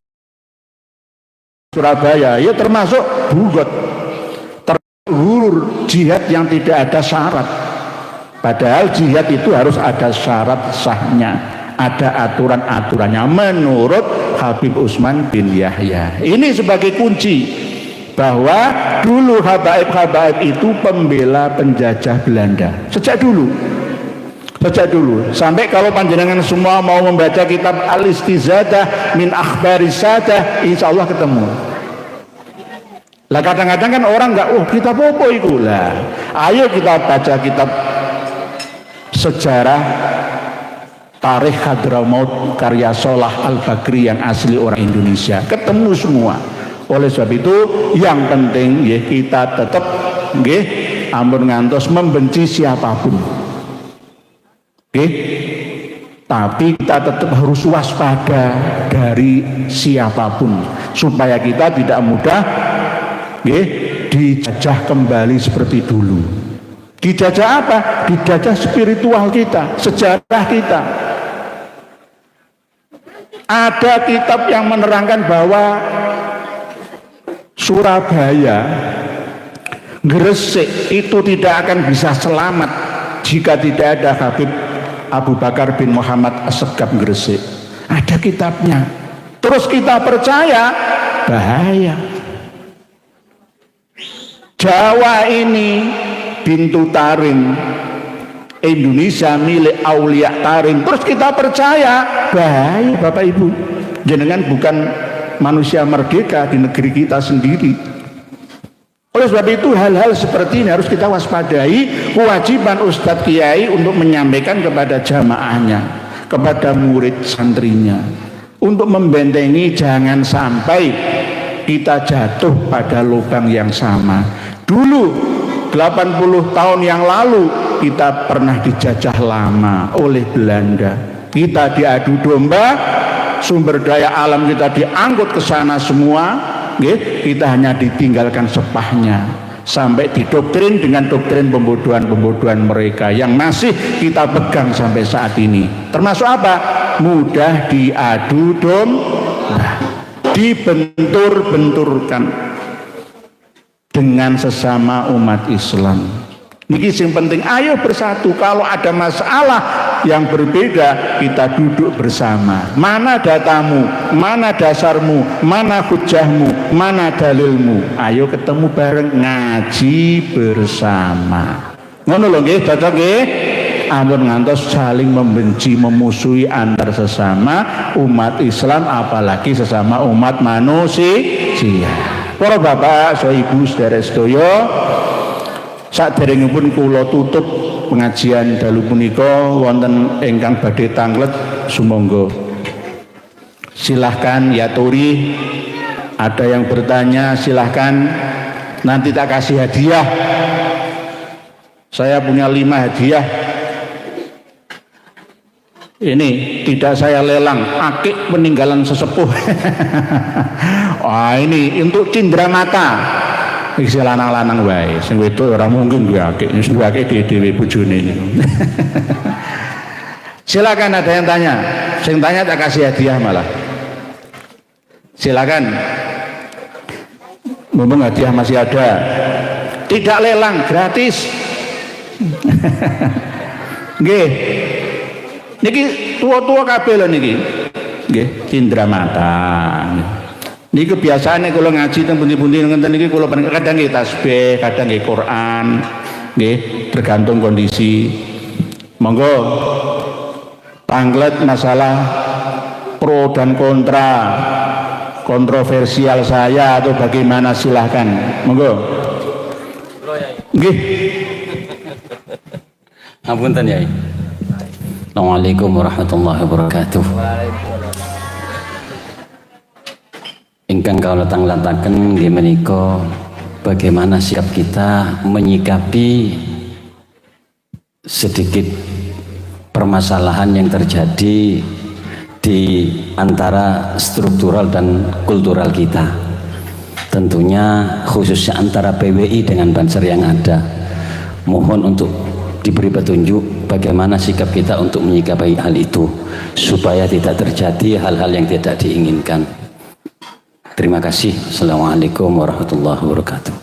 Surabaya ya termasuk bugot terulur jihad yang tidak ada syarat. Padahal jihad itu harus ada syarat sahnya, ada aturan-aturannya menurut Habib Usman bin Yahya. Ini sebagai kunci bahwa dulu habaib-habaib itu pembela penjajah Belanda sejak dulu sampai kalau panjenengan semua mau membaca kitab Al-Istizadah min Akhbari Sadah, insya Allah ketemu. Lah kadang-kadang kan orang nggak, kitab apa itu lah, ayo kita baca kitab sejarah Tarikh Hadramaut karya Solah Al-Bagri yang asli orang Indonesia, ketemu semua. Oleh sebab itu yang penting ya kita tetap ampun ngantos membenci siapapun. Tapi kita tetap harus waspada dari siapapun supaya kita tidak mudah dijajah kembali seperti dulu. Dijajah apa? Dijajah spiritual kita, sejarah kita. Ada kitab yang menerangkan bahwa Surabaya, Gresik itu tidak akan bisa selamat jika tidak ada Habib Abu Bakar bin Muhammad As-Segaf Gresik. Ada kitabnya. Terus kita percaya, bahaya. Jawa ini Bintu Tarim, Indonesia milik Aulia Tarim. Terus kita percaya, bahaya Bapak Ibu. Jenengan bukan manusia merdeka di negeri kita sendiri. Oleh sebab itu hal-hal seperti ini harus kita waspadai. Kewajiban Ustadz Kiai untuk menyampaikan kepada jamaahnya, kepada murid santrinya, untuk membentengi jangan sampai kita jatuh pada lubang yang sama. Dulu 80 tahun yang lalu kita pernah dijajah lama oleh Belanda. Kita diadu domba, sumber daya alam kita diangkut ke sana semua. Kita hanya ditinggalkan sepahnya sampai didoktrin dengan doktrin pembodohan-pembodohan mereka yang masih kita pegang sampai saat ini. Termasuk apa? Mudah diadu domba, dibentur-benturkan. dengan sesama umat Islam. Niki sing penting, ayo bersatu. Kalau ada masalah yang berbeda, kita duduk bersama. Mana datamu, mana dasarmu, mana hujahmu, mana dalilmu. Ayo ketemu bareng, ngaji bersama. Ngono lho nggih, cocok nggih? Ampun ngantos saling membenci, memusuhi antar sesama umat Islam, apalagi sesama umat manusia. Para bapak, so ibu, saudara sedaya, saderengipun kula tutup pengajian dalu punika wonten ingkang badhe tanglet, sumangga silahkan yaturi, ada yang bertanya silahkan, nanti tak kasih hadiah. Saya punya 5 hadiah. Ini tidak saya lelang, akik peninggalan sesepuh. Wah, ini untuk cindera mata. Iki lanang-lanang wae, sing wedok ora mungkin duwe akik, sing duwe akik dhewe bojone niku. Silakan, ada yang tanya. Sing tanya tak kasih hadiah malah. Silakan. Mumpung hadiah masih ada. Tidak lelang, gratis. Nggih. Niki tua-tua kabeh lho niki. Nggih, cindera mata. Niki kebiasaane kula ngaji teng pundi-pundi ngenten niki kula kadang nggih tasbih, kadang nggih Quran, nggih, tergantung kondisi. Monggo tanglet masalah pro dan kontra, kontroversial saya atau bagaimana, silahkan. Monggo. Nggih. Apunten Yai. Assalamualaikum warahmatullahi wabarakatuh. Ingkang kawula tangletaken nggih menika bagaimana sikap kita menyikapi sedikit permasalahan yang terjadi di antara struktural dan kultural kita. Tentunya khususnya antara PWI dengan Banser yang ada. Mohon untuk diberi petunjuk bagaimana sikap kita untuk menyikapi hal itu supaya tidak terjadi hal-hal yang tidak diinginkan. Terima kasih. Assalamualaikum warahmatullahi wabarakatuh.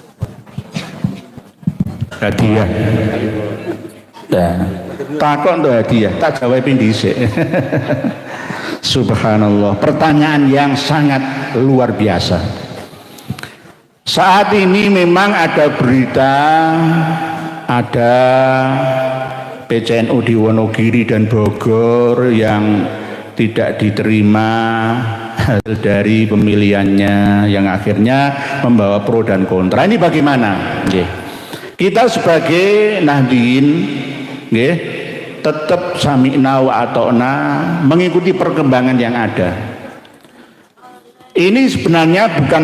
Hadiah. Nah, takon tuh hadiah, tak jawabin dhisik. Subhanallah, pertanyaan yang sangat luar biasa. Saat ini memang ada berita, ada PCNU di Wonogiri dan Bogor yang tidak diterima hasil dari pemilihannya, yang akhirnya membawa pro dan kontra. Ini bagaimana? Kita sebagai Nahdien, tetap sami'na wa ata'na, mengikuti perkembangan yang ada. Ini sebenarnya bukan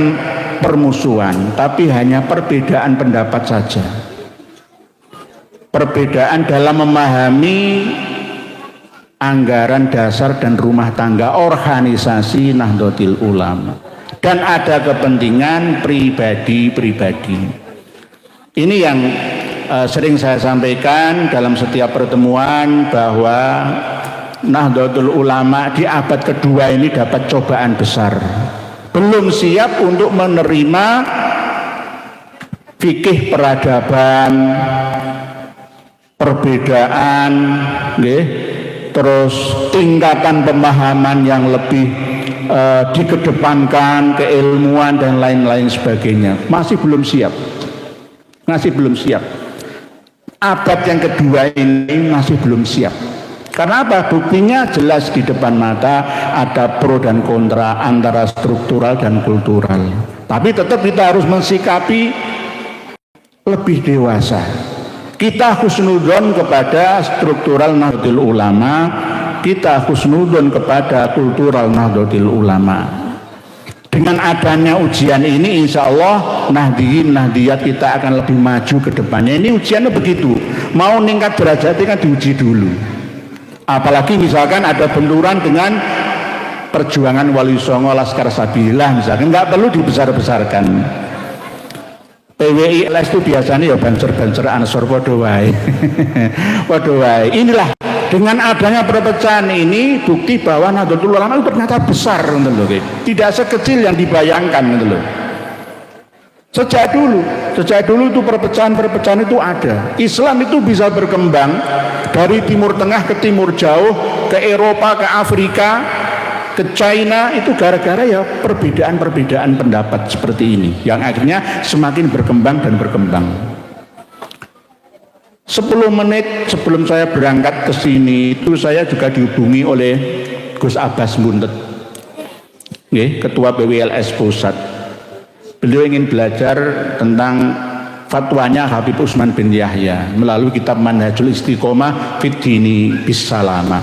permusuhan, tapi hanya perbedaan pendapat saja. Perbedaan dalam memahami anggaran dasar dan rumah tangga organisasi Nahdlatul Ulama, dan ada kepentingan pribadi-pribadi. Ini yang sering saya sampaikan dalam setiap pertemuan, bahwa Nahdlatul Ulama di abad kedua ini dapat cobaan besar, belum siap untuk menerima fikih peradaban, perbedaan, terus tingkatan pemahaman yang lebih dikedepankan, keilmuan dan lain-lain sebagainya. Masih belum siap. Abad yang kedua ini masih belum siap. Karena apa? Buktinya jelas di depan mata, ada pro dan kontra antara struktural dan kultural. Tapi tetap kita harus mensikapi lebih dewasa. Kita husnudon kepada struktural Nahdlatul Ulama, kita husnudon kepada kultural Nahdlatul Ulama. Dengan adanya ujian ini, insya Allah Nahdien, Nahdiyat kita akan lebih maju ke depannya. Ini ujiannya begitu, mau meningkat derajatnya kan diuji dulu. Apalagi misalkan ada benturan dengan perjuangan Wali Songo, Laskar Sabilillah misalkan, nggak perlu dibesar-besarkan. PWI LS itu biasanya ya banser-banser ansor podo wae. Podo wae. Inilah, dengan adanya perpecahan ini bukti bahwa Nahdlatul Ulama itu ternyata besar, gitu loh. Tidak sekecil yang dibayangkan, gitu loh. Sejak dulu itu perpecahan itu ada. Islam itu bisa berkembang dari Timur Tengah ke Timur Jauh, ke Eropa, ke Afrika, ke China, itu gara-gara ya perbedaan pendapat seperti ini yang akhirnya semakin berkembang dan berkembang. 10 menit sebelum saya berangkat ke sini itu saya juga dihubungi oleh Gus Abbas Buntet, Ketua PWLS Pusat. Beliau ingin belajar tentang fatwanya Habib Utsman bin Yahya melalui kitab Manhajul Istiqomah Fid Dini Bis Salamah,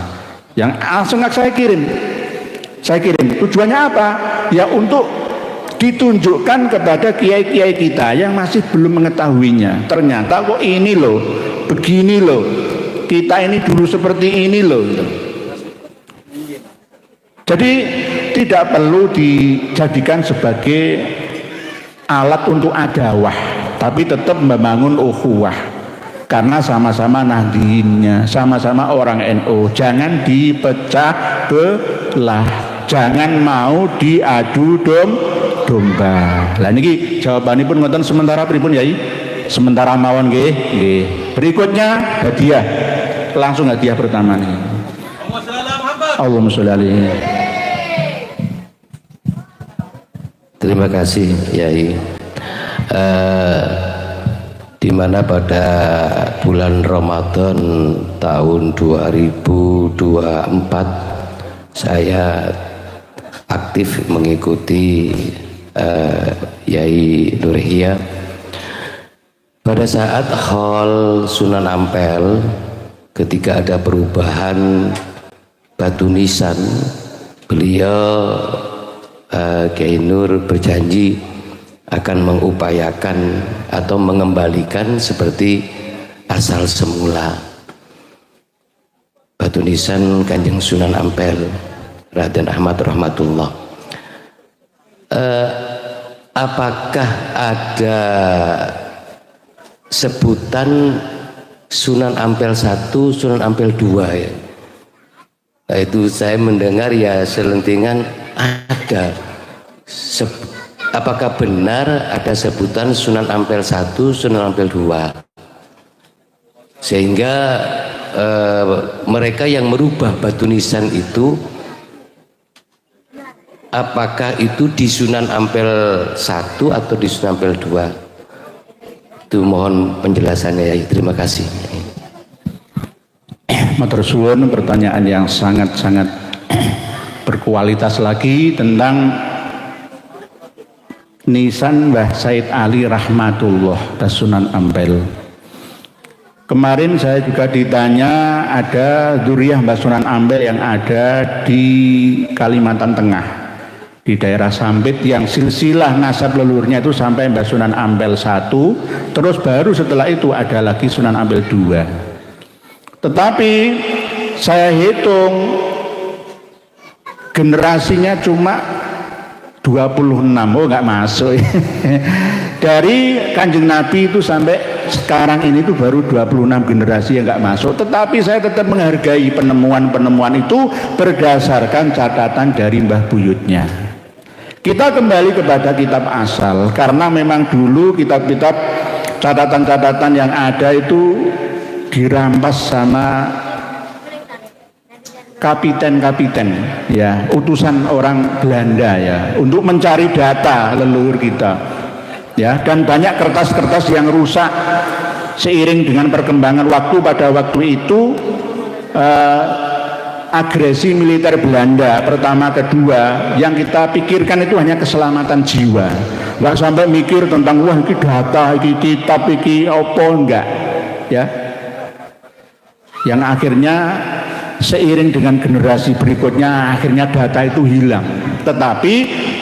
yang langsung saya kirim. Tujuannya apa? Ya untuk ditunjukkan kepada kiai-kiai kita yang masih belum mengetahuinya. Ternyata kok ini loh, begini loh, kita ini dulu seperti ini loh. Jadi tidak perlu dijadikan sebagai alat untuk adawah, tapi tetap membangun ukhuwah, karena sama-sama Nahdliinnya, sama-sama orang NU. Jangan dipecah belah, jangan mau diadu domba. Lah niki jawabannya pun ngoten sementara pripun Yai? Sementara mawon nggih. Berikutnya hadiah. Langsung hadiah pertama nih. Allahumma sholli alaihi. Terima kasih Yai. Di mana pada bulan Ramadan tahun 2024 saya aktif mengikuti Yai Nur Ihya. Pada saat Hall Sunan Ampel, ketika ada perubahan batu nisan, beliau Kiai Nur berjanji akan mengupayakan atau mengembalikan seperti asal semula batu nisan Kanjeng Sunan Ampel Raden Ahmad rahmatullah. Apakah ada sebutan Sunan Ampel 1, Sunan Ampel 2 ya? Nah, itu saya mendengar ya selentingan ada. Apakah benar ada sebutan Sunan Ampel 1, Sunan Ampel 2? Sehingga mereka yang merubah batu nisan itu, apakah itu di Sunan Ampel 1 atau di Sunan Ampel 2? Itu mohon penjelasannya ya. Terima kasih. Matur suwun, pertanyaan yang sangat-sangat berkualitas lagi tentang nisan Mbah Said Ali rahmatullah Sunan Ampel. Kemarin saya juga ditanya ada dzurriyyah Mbah Sunan Ampel yang ada di Kalimantan Tengah, di daerah Sampit, yang silsilah nasab leluhurnya itu sampai Mbah Sunan Ampel 1, terus baru setelah itu ada lagi Sunan Ampel 2. Tetapi saya hitung generasinya cuma 26, nggak masuk. Dari Kanjeng Nabi itu sampai sekarang ini itu baru 26 generasi yang nggak masuk. Tetapi saya tetap menghargai penemuan-penemuan itu berdasarkan catatan dari Mbah Buyutnya. Kita kembali kepada kitab asal, karena memang dulu kitab-kitab catatan-catatan yang ada itu dirampas sama kapiten-kapiten ya, utusan orang Belanda ya, untuk mencari data leluhur kita ya, dan banyak kertas-kertas yang rusak seiring dengan perkembangan waktu. Pada waktu itu agresi militer Belanda pertama kedua, yang kita pikirkan itu hanya keselamatan jiwa, nggak sampai mikir tentang wah ini data, ini kitab, ini apa, enggak ya, yang akhirnya seiring dengan generasi berikutnya akhirnya data itu hilang. Tetapi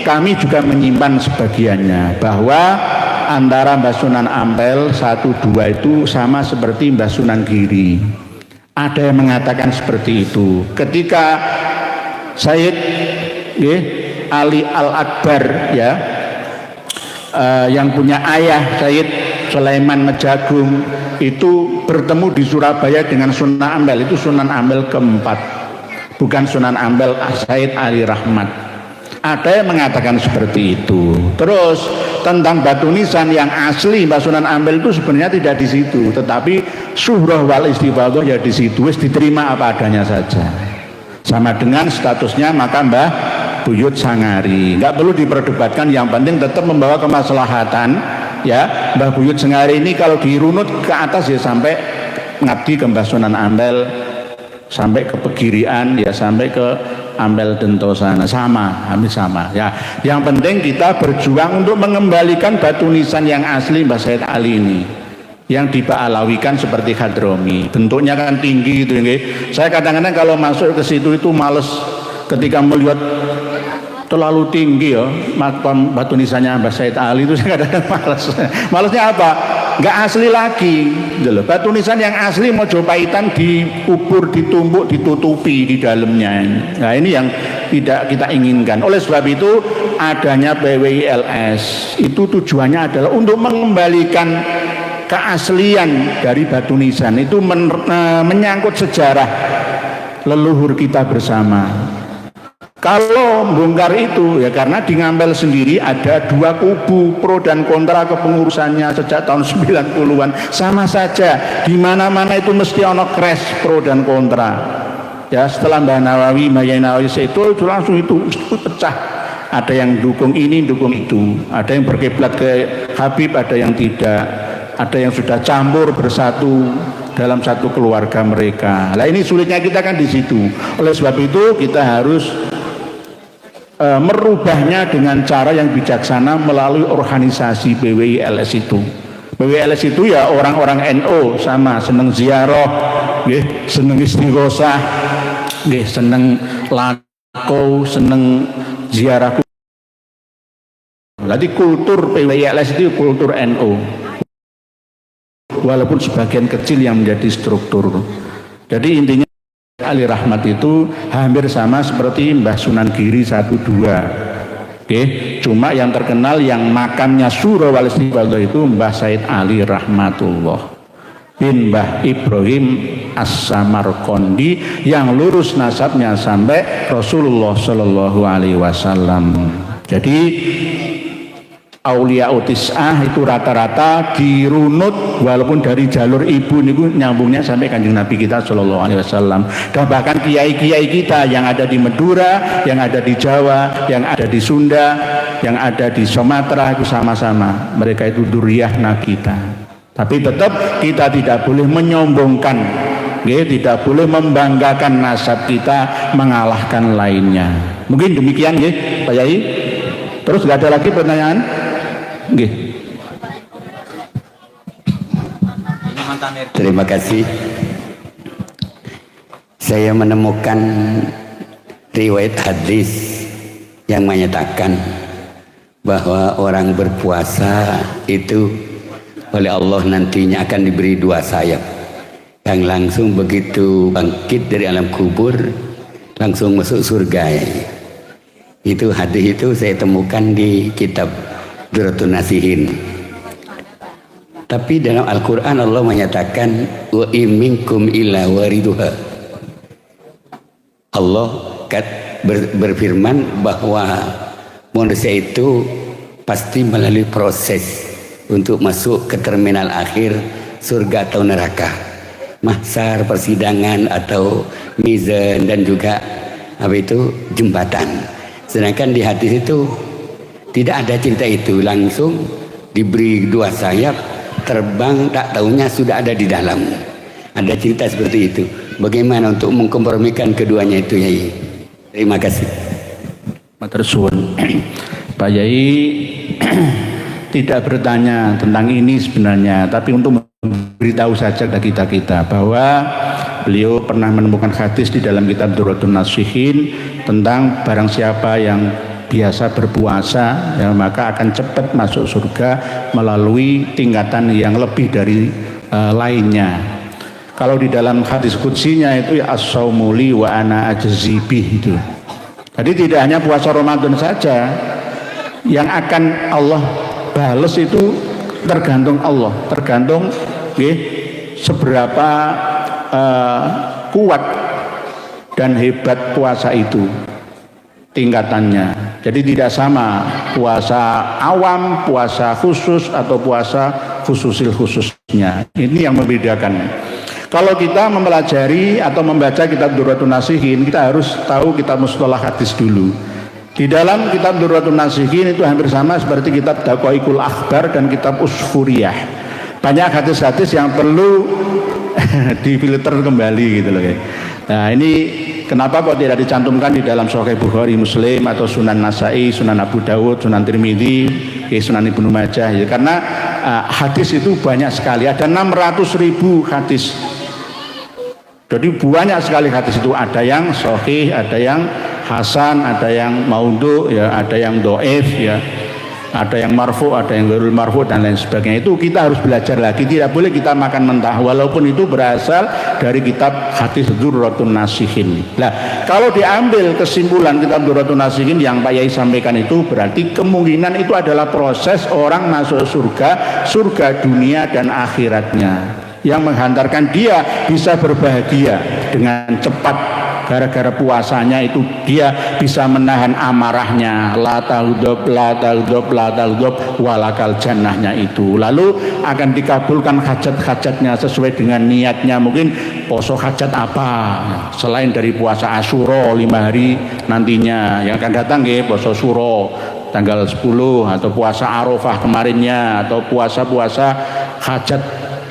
kami juga menyimpan sebagiannya, bahwa antara Mbah Sunan Ampel 1, 2 itu sama seperti Mbah Sunan Giri. Ada yang mengatakan seperti itu. Ketika Sayyid Ali Al-Akbar ya, yang punya ayah Sayyid Sulaiman Mejagung itu bertemu di Surabaya dengan Sunan Ampel, itu Sunan Ampel keempat, bukan Sunan Ampel Sayyid Ali Rahmat. Ada yang mengatakan seperti itu. Terus tentang batu nisan yang asli Mbah Sunan Ampel itu sebenarnya tidak di situ, tetapi syuhrah wal istifadhah ya di situ, wis diterima apa adanya saja. Sama dengan statusnya maka Mbah Buyut Sangari, nggak perlu diperdebatkan, yang penting tetap membawa kemaslahatan ya. Mbah Buyut Sangari ini kalau dirunut ke atas ya sampai ngabdi ke Mbah Sunan Ampel, sampai ke Pegirian ya, sampai ke Ampel Dento sana, sama, hampir sama ya. Yang penting kita berjuang untuk mengembalikan batu nisan yang asli Mbah Said Ali ini, yang diba'alawikan seperti Hadromi, bentuknya kan tinggi gitu ya. Saya kadang-kadang kalau masuk ke situ itu males ketika melihat terlalu tinggi ya makam batu nisannya Mbah Said Ali itu, saya kadang-kadang males. Malesnya apa? Nggak asli lagi gitu loh. Batu nisan yang asli Mojopaitan dikubur, ditumbuk, ditutupi di dalamnya. Nah ini yang tidak kita inginkan. Oleh sebab itu adanya PWILS itu tujuannya adalah untuk mengembalikan keaslian dari batu nisan itu, menyangkut sejarah leluhur kita bersama. Kalau bongkar itu ya karena di Ngampel sendiri ada dua kubu pro dan kontra kepengurusannya sejak tahun 90-an, sama saja di mana-mana itu mesti ono crash pro dan kontra ya. Setelah Mbah Nawawi, Mbah Yai Nawawi itu langsung itu pecah, ada yang dukung ini dukung itu, ada yang berkiblat ke Habib, ada yang tidak, ada yang sudah campur bersatu dalam satu keluarga mereka. Nah ini sulitnya kita kan di situ. Oleh sebab itu kita harus merubahnya dengan cara yang bijaksana melalui organisasi PWILS itu. PWILS itu ya orang-orang NU, sama seneng ziarah, seneng istighosah, seneng lako, seneng ziarah. Jadi kultur PWILS itu kultur NU, walaupun sebagian kecil yang menjadi struktur. Jadi intinya Ali Rahmat itu hampir sama seperti Mbah Sunan Giri 1-2. Cuma yang terkenal yang makamnya Surah wal Istifadhah itu Mbah Said Ali Rahmatullah bin Mbah Ibrahim As-Samarqandi, yang lurus nasabnya sampai Rasulullah Shallallahu Alaihi Wasallam. Jadi Aulia Utis'ah itu rata-rata dirunut walaupun dari jalur ibu niku nyambungnya sampai Kanjeng Nabi kita Shallallahu Alaihi Wasallam. Dan bahkan kiai-kiai kita yang ada di Madura, yang ada di Jawa, yang ada di Sunda, yang ada di Sumatera itu sama-sama mereka itu duriyahna kita. Tapi tetap kita tidak boleh menyombongkan, tidak boleh membanggakan nasab kita mengalahkan lainnya. Mungkin demikian Pak Yai. Terus nggak ada lagi pertanyaan? Terima kasih. Saya menemukan riwayat hadis yang menyatakan bahwa orang berpuasa itu oleh Allah nantinya akan diberi dua sayap, yang langsung begitu bangkit dari alam kubur langsung masuk surga. Itu hadis itu saya temukan di kitab Durratun Nasihin. Tapi dalam Al-Quran Allah menyatakan wa iminkum illa wariduha. Allah berfirman bahwa manusia itu pasti melalui proses untuk masuk ke terminal akhir surga atau neraka, mahsyar, persidangan atau mizan, dan juga jembatan. Sedangkan di hadis itu tidak ada cerita itu, langsung diberi dua sayap, terbang, tak tahunya sudah ada di dalam. Ada cerita seperti itu. Bagaimana untuk mengkompromikan keduanya itu, Yai? Terima kasih. Matur suwun. Pak Yai tidak bertanya tentang ini sebenarnya, tapi untuk memberitahu saja kepada kita bahwa beliau pernah menemukan hadis di dalam kitab Durratun Nasihin tentang barang siapa yang biasa berpuasa ya maka akan cepat masuk surga melalui tingkatan yang lebih dari lainnya. Kalau di dalam hadis qudsinya itu ya as-saumuli wa ana ajzibih itu. Jadi tidak hanya puasa Ramadan saja yang akan Allah balas, itu tergantung Allah, tergantung seberapa kuat dan hebat puasa itu. tingkatannya. Jadi tidak sama puasa awam, puasa khusus atau puasa khususil khususnya. Ini yang membedakan. Kalau kita mempelajari atau membaca kitab Durratun Nasihin, kita harus tahu kitab mustalah hadis dulu. Di dalam kitab Durratun Nasihin itu hampir sama seperti kitab Daqaiqul Akhbar dan kitab Usfuriyah. Banyak hadis-hadis yang perlu difilter kembali gitu loh ya. Nah, ini kenapa kok tidak dicantumkan di dalam Sahih Bukhari, Muslim atau Sunan Nasai, Sunan Abu Dawud, Sunan Tirmidzi, Sunan Ibnu Majah ya. Karena hadis itu banyak sekali, ada 600.000 hadis. Jadi banyak sekali hadis itu, ada yang sahih, ada yang hasan, ada yang maudhu ya, ada yang dhaif ya. Ada yang marfu, ada yang ghairul marfu dan lain sebagainya. Itu kita harus belajar lagi. Tidak boleh kita makan mentah walaupun itu berasal dari kitab hadis Durratun Nasihin. Nah, kalau diambil kesimpulan kitab Durratun Nasihin yang Pak Yai sampaikan itu berarti kemungkinan itu adalah proses orang masuk surga, surga dunia dan akhiratnya, yang menghantarkan dia bisa berbahagia dengan cepat. Gara-gara puasanya itu dia bisa menahan amarahnya, la taghdab walakal jannahnya itu. Lalu akan dikabulkan hajat-hajatnya sesuai dengan niatnya. Mungkin poso hajat apa selain dari puasa Asyura 5 hari nantinya yang akan datang ya, poso Syuro tanggal 10 atau puasa Arafah kemarinnya atau puasa-puasa hajat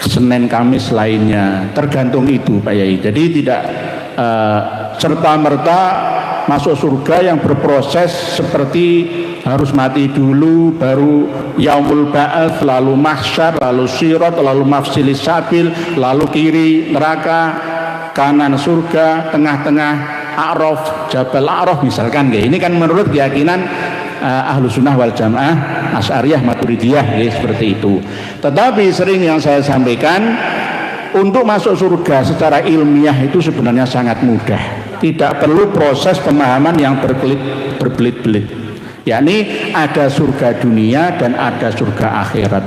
Senin Kamis lainnya, tergantung itu Pak Yai. Jadi tidak serta-merta masuk surga yang berproses seperti harus mati dulu baru yaumul ba'ats, lalu mahsyar, lalu sirat, lalu mafsilis sabil, lalu kiri neraka, kanan surga, tengah-tengah A'raf, Jabal A'raf misalkan. Ini kan menurut keyakinan Ahlu Sunnah wal Jamaah, Asy'ariyah, Maturidiyah seperti itu. Tetapi sering yang saya sampaikan, untuk masuk surga secara ilmiah itu sebenarnya sangat mudah. Tidak perlu proses pemahaman yang berbelit-belit. Yakni ada surga dunia dan ada surga akhirat.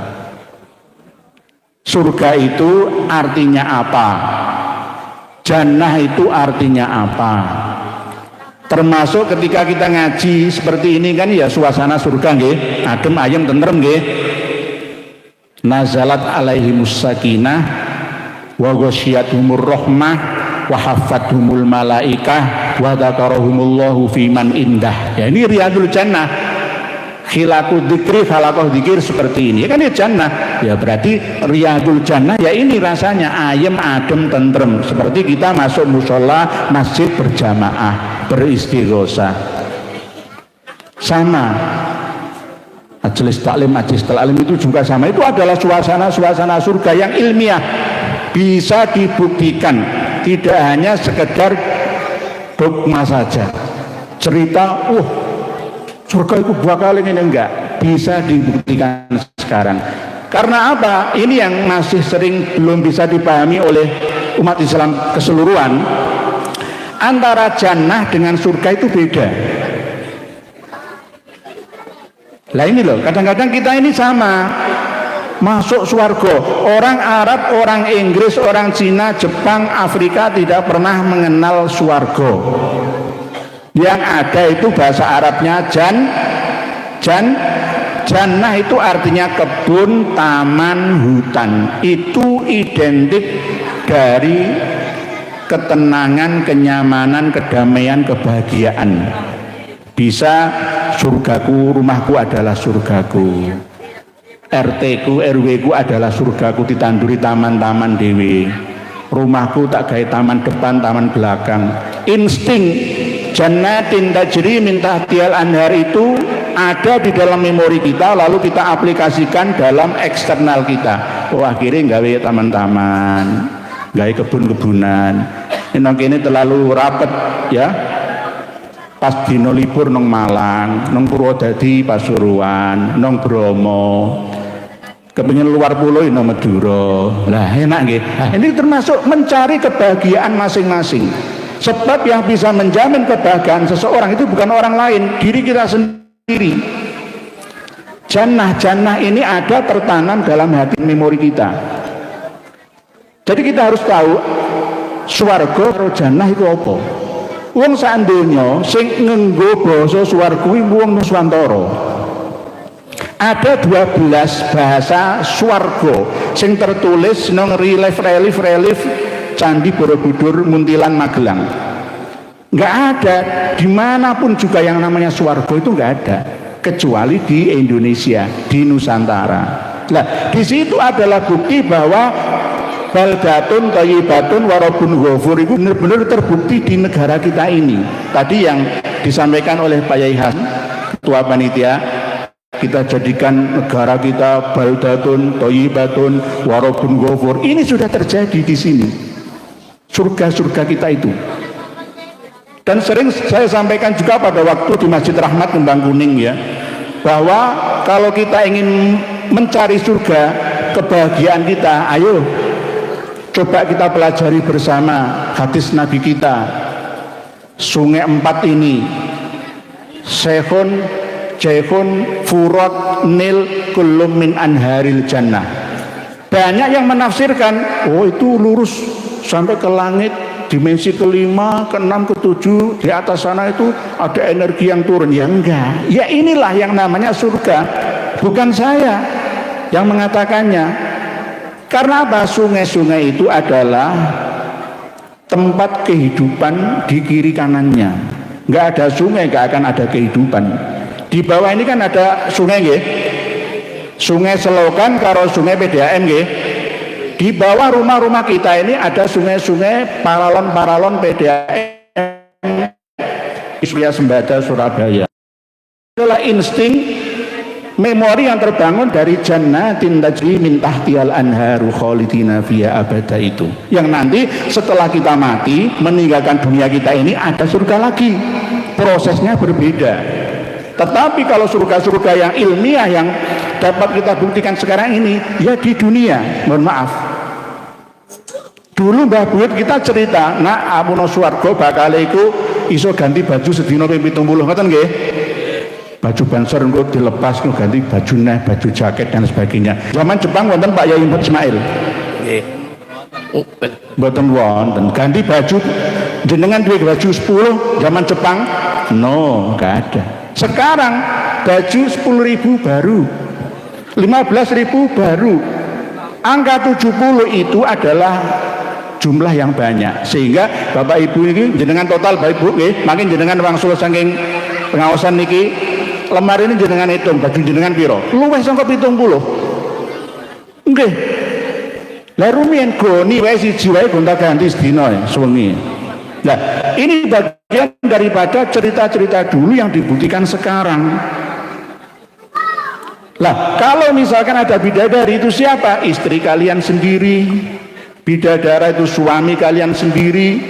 Surga itu artinya apa? Jannah itu artinya apa? Termasuk ketika kita ngaji seperti ini kan ya suasana surga nggih, adem ayem tentrem nggih. Nazalat alaihimus sakinah wa ghasyiyatuhumur rahmah wa haffathumul malaikah wa dzakarahumullahu fi man indah. Ya ini riyadul jannah. Khilaqu dzikri khalaqah dzikir seperti ini. Ya kan ya jannah. Ya berarti riyadul jannah ya ini rasanya ayem adem tentrem seperti kita masuk mushola masjid berjamaah beristighosah. Sama. Majelis taklim itu juga sama. Itu adalah suasana surga yang ilmiah. Bisa dibuktikan, tidak hanya sekedar dogma saja. Cerita, surga itu bakal ini enggak, bisa dibuktikan sekarang. Karena apa? Ini yang masih sering belum bisa dipahami oleh umat Islam keseluruhan. Antara jannah dengan surga itu beda. Lah ini loh, kadang-kadang kita ini sama. Masuk surga, orang Arab, orang Inggris, orang Cina, Jepang, Afrika tidak pernah mengenal surga. Yang ada itu bahasa Arabnya jannah itu artinya kebun, taman, hutan. Itu identik dari ketenangan, kenyamanan, kedamaian, kebahagiaan. Bisa surgaku, rumahku adalah surgaku. RT ku, RW ku adalah surgaku, ditanduri taman-taman dewe. Rumahku tak gawe taman depan, taman belakang. Insting jannatin tajri min tahtihal anhar itu ada di dalam memori kita, lalu kita aplikasikan dalam eksternal kita. Akhirnya gawe taman-taman, gawe kebun-kebunan. Ini terlalu rapet ya. Pas dino libur nang Malang, nang Purwodadi, Pasuruan, nang Bromo. Kepengin luar pulau nang Madura. Lah enak nggih. Nah, ini termasuk mencari kebahagiaan masing-masing. Sebab yang bisa menjamin kebahagiaan seseorang itu bukan orang lain, diri kita sendiri. Jannah ini ada tertanam dalam hati memori kita. Jadi kita harus tahu swarga karo jannah itu apa. Wong sak donya sing nganggo basa swarga kuwi wong Nuswantara. Ada 12 bahasa swarga sing tertulis nang relief Candi Borobudur, Muntilan, Magelang. Nggak ada dimanapun juga yang namanya swarga itu nggak ada, kecuali di Indonesia, di Nusantara. Nah, di situ adalah bukti bahwa baldatun thayyibatun warabun ghafur itu benar-benar terbukti di negara kita ini. Tadi yang disampaikan oleh Pak Yai Hasan, Ketua Panitia, kita jadikan negara kita baldatun thayyibatun warabun ghafur. Ini sudah terjadi di sini. Surga-surga kita itu. Dan sering saya sampaikan juga pada waktu di Masjid Rahmat Kembang Kuning ya, bahwa kalau kita ingin mencari surga, kebahagiaan kita, ayo coba kita pelajari bersama hadis Nabi kita. Sungai 4 ini, Sehun, Jehun, Furat, Nil, kullum min anharil jannah. Banyak yang menafsirkan, oh itu lurus sampai ke langit, dimensi kelima, keenam, ketujuh, di atas sana itu ada energi yang turun. Ya enggak, ya inilah yang namanya surga, bukan saya yang mengatakannya. Karena apa? Sungai-sungai itu adalah tempat kehidupan di kiri kanannya. Enggak ada sungai, enggak akan ada kehidupan. Di bawah ini kan ada sungai nggih. Sungai Selokan karo sungai PDAM nggih. Di bawah rumah-rumah kita ini ada sungai-sungai paralon-paralon PDAM Surya Sembada Surabaya. Adalah insting memori yang terbangun dari jannatin tajri min tahtihal anharu khalidina fiha abada itu. Yang nanti setelah kita mati meninggalkan dunia kita ini ada surga lagi. Prosesnya berbeda. Tetapi kalau surga-surga yang ilmiah yang dapat kita buktikan sekarang ini ya di dunia, mohon maaf. Dulu Mbah Buyut kita cerita, nak amun swarga bakal iku iso ganti baju sedina ping 70, ngoten nggih? Baju banser engko dilepas engko ganti baju neh, baju jaket dan sebagainya. Zaman Jepang wonten Pak Yai Ismail. Nggih. Mboten wonten, ganti baju jenengan duwe baju 10 zaman Jepang? No, enggak ada. Sekarang baju 10.000 baru, 15.000 baru. Angka 70 itu adalah jumlah yang banyak, sehingga Bapak Ibu ini jenengan total Bapak Ibu nggih, makin jenengan wangsul saking pengawasan niki lemari ini jenengan hitung baju jenengan piro? Luwih sangka 70. Nggih. Lah rumiyin goni wae siji wae gonta-ganti sedina suwengi. Nah, ini bagian daripada cerita-cerita dulu yang dibuktikan sekarang. Lah, kalau misalkan ada bidadari itu siapa? Istri kalian sendiri. Bidadara itu suami kalian sendiri.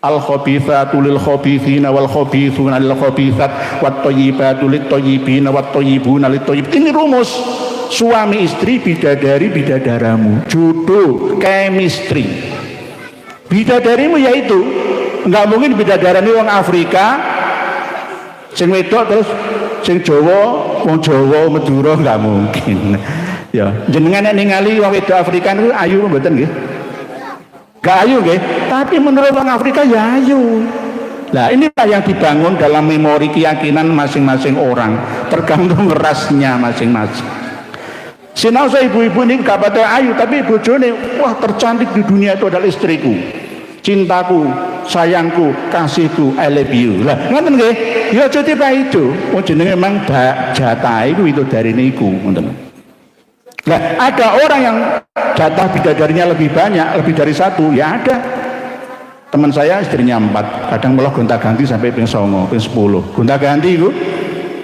Al-khabithatu lil khabithina wal khabithuna lil khabithat wat thayyibatu lit thayyibina wat thayyibuna lit thayyib. Ini rumus suami istri, bidadari bidadaramu, jodoh, chemistry. Bidadarimu yaitu enggak mungkin bidadarane wong Afrika sing wedok terus sing Jawa, wong Jawa Madura, enggak mungkin. Ya, jenengan nek ningali wong wedok Afrika niku ayu mboten nggih? Gak ayu nggih, tapi menurut orang Afrika ya ayu. Nah, inilah yang dibangun dalam memori keyakinan masing-masing orang, tergantung rasnya masing-masing. Sinau saya ibu-ibu ini gak pada ayu, tapi bojone wah tercantik di dunia itu adalah istriku, cintaku, sayangku, kasihku, I love you. Lah, ngoten nggih? Ya aja tiba itu. Oh jenenge memang jatah itu dari niku, ngoten. Nah, ada orang yang jatah bidadarinya lebih banyak, lebih dari satu, ya ada. Teman saya istrinya 4, kadang malah gonta-ganti sampai ping 9, ping 10. Gonta-ganti itu,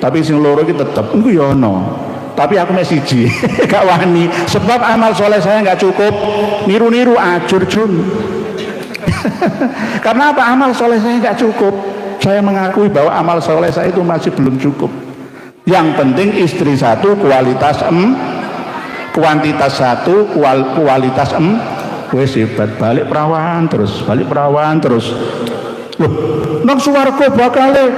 tapi sing loro iki tetep iku ya ono. Tapi aku mek siji, gak wani, sebab amal soleh saya nggak cukup. Niru-niru ajur jun. Karena apa? Amal soleh saya nggak cukup. Saya mengakui bahwa amal soleh saya itu masih belum cukup. Yang penting istri satu, kualitas kuantitas satu, kualitas wes hebat. Balik perawan terus, balik perawan terus. Loh, nang swarga bakale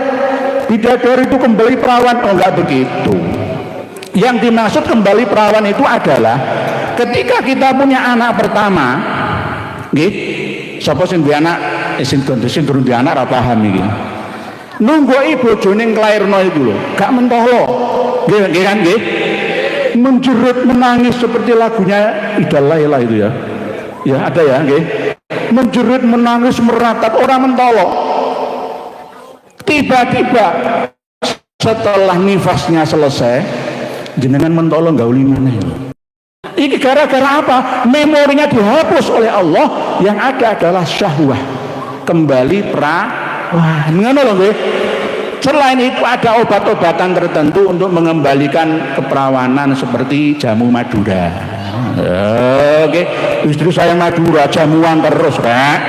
bidadari itu kembali perawan? Oh enggak begitu. Yang dimaksud kembali perawan itu adalah ketika kita punya anak pertama, nggih, sapa sing duwe anak sing durung di anak ora paham iki. Nungguki bojone nglairno iku lho, gak mentolo. Nggih kan nggih? Menjerit menangis seperti lagunya Ida Laila itu ya. Ya ada ya nggih. Menjerit menangis meratap orang mentolo. Tiba-tiba setelah nifasnya selesai, jenengan mentolo gauli maneh. Ini gara-gara apa? Memorinya dihapus oleh Allah, yang ada adalah syahwah. Kembali wah, ngono lho nggih. Selain itu ada obat-obatan tertentu untuk mengembalikan keperawanan seperti jamu Madura. Oke, istri saya Madura, jamuan terus, Pak.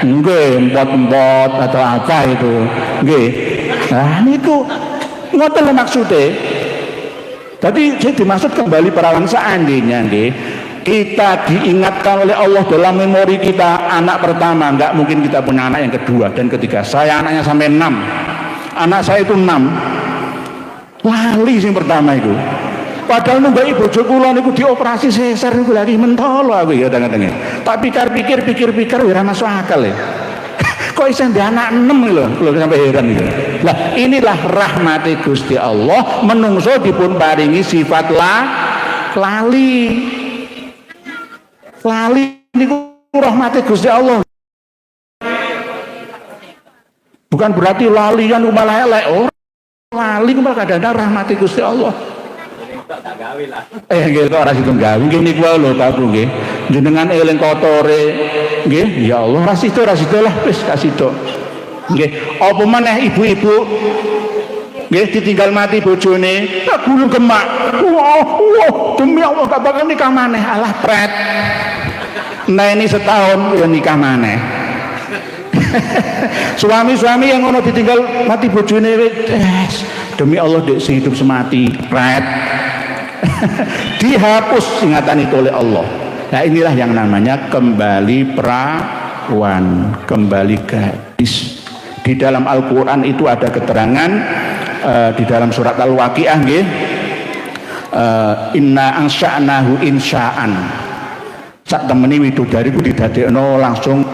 Nggih, empot-empot atau apa itu. Nggih. Nah, niku ngoten lho maksude. Tadi saya dimaksud kembali perawan seandainya nggih kita diingatkan oleh Allah dalam memori kita anak pertama, nggak mungkin kita punya anak yang kedua dan ketiga. Saya anaknya sampai 6, anak saya itu 6, lali sing pertama itu. Padahal nunggu bojo kula niku dioperasi sesar niku lagi mentolo aku ya kadang-kadang. Tak pikir-pikir ora masuk akal ya. Kok iso ndek anak 6 lho, kula sampai heran iki. Lah inilah rahmati Gusti Allah, menungso dipun paringi sifat lali. Lali niku rahmati Gusti Allah. Bukan berarti lali kan malah elek. Oh, lali ku malah kadang-kadang rahmati Gusti Allah. Nggih kok ora situ gawe nggih niku lho Pak Bro nggih. Jenengan eling kotore nggih ya Allah ra situ lah wis kasito. Nggih, apa meneh ibu-ibu nggih ditinggal mati bojone, gulu gemak. Wah, demi Allah gak bakal nikah maneh. Alah pret. Nah ini setahun ya nikah maneh. Suami-suami yang ngono ditinggal mati bojone demi Allah dek sehidup semati pret. Dihapus ingatan itu oleh Allah. Nah inilah yang namanya kembali perawan, kembali gadis. Di dalam Al-Quran itu ada keterangan di dalam surat Al-Waqiah nggih, inna ansha'nahu insha'an. Sak temeni widodari ku didadekno langsung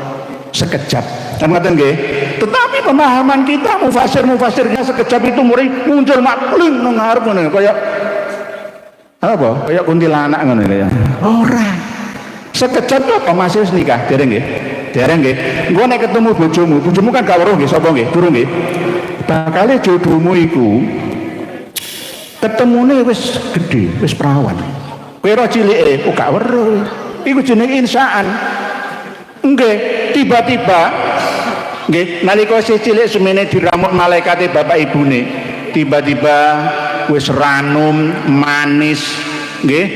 sekejap. Ngoten nggih. Tetapi pemahaman kita mufasirnya sekejap itu muncul makling nang ngarep ngono kaya apa? Kayak kuntilanak ngono ya. Ora. Sekejap apa masih wis nikah? Dereng nggih. Dereng nggih. Engko nek ketemu bojomu kan gak weruh nggih sapa nggih? Durung nggih. Bakale jodohmu iku ketemune wis gedhe, wis perawan. Kowe ora cilike, kok gak weruh. Iku jenenge insaan. Nggih, tiba-tiba nggih nalika isih cilik semene diramut malaikate bapak ibune. Tiba-tiba wis ranum, manis, nggih,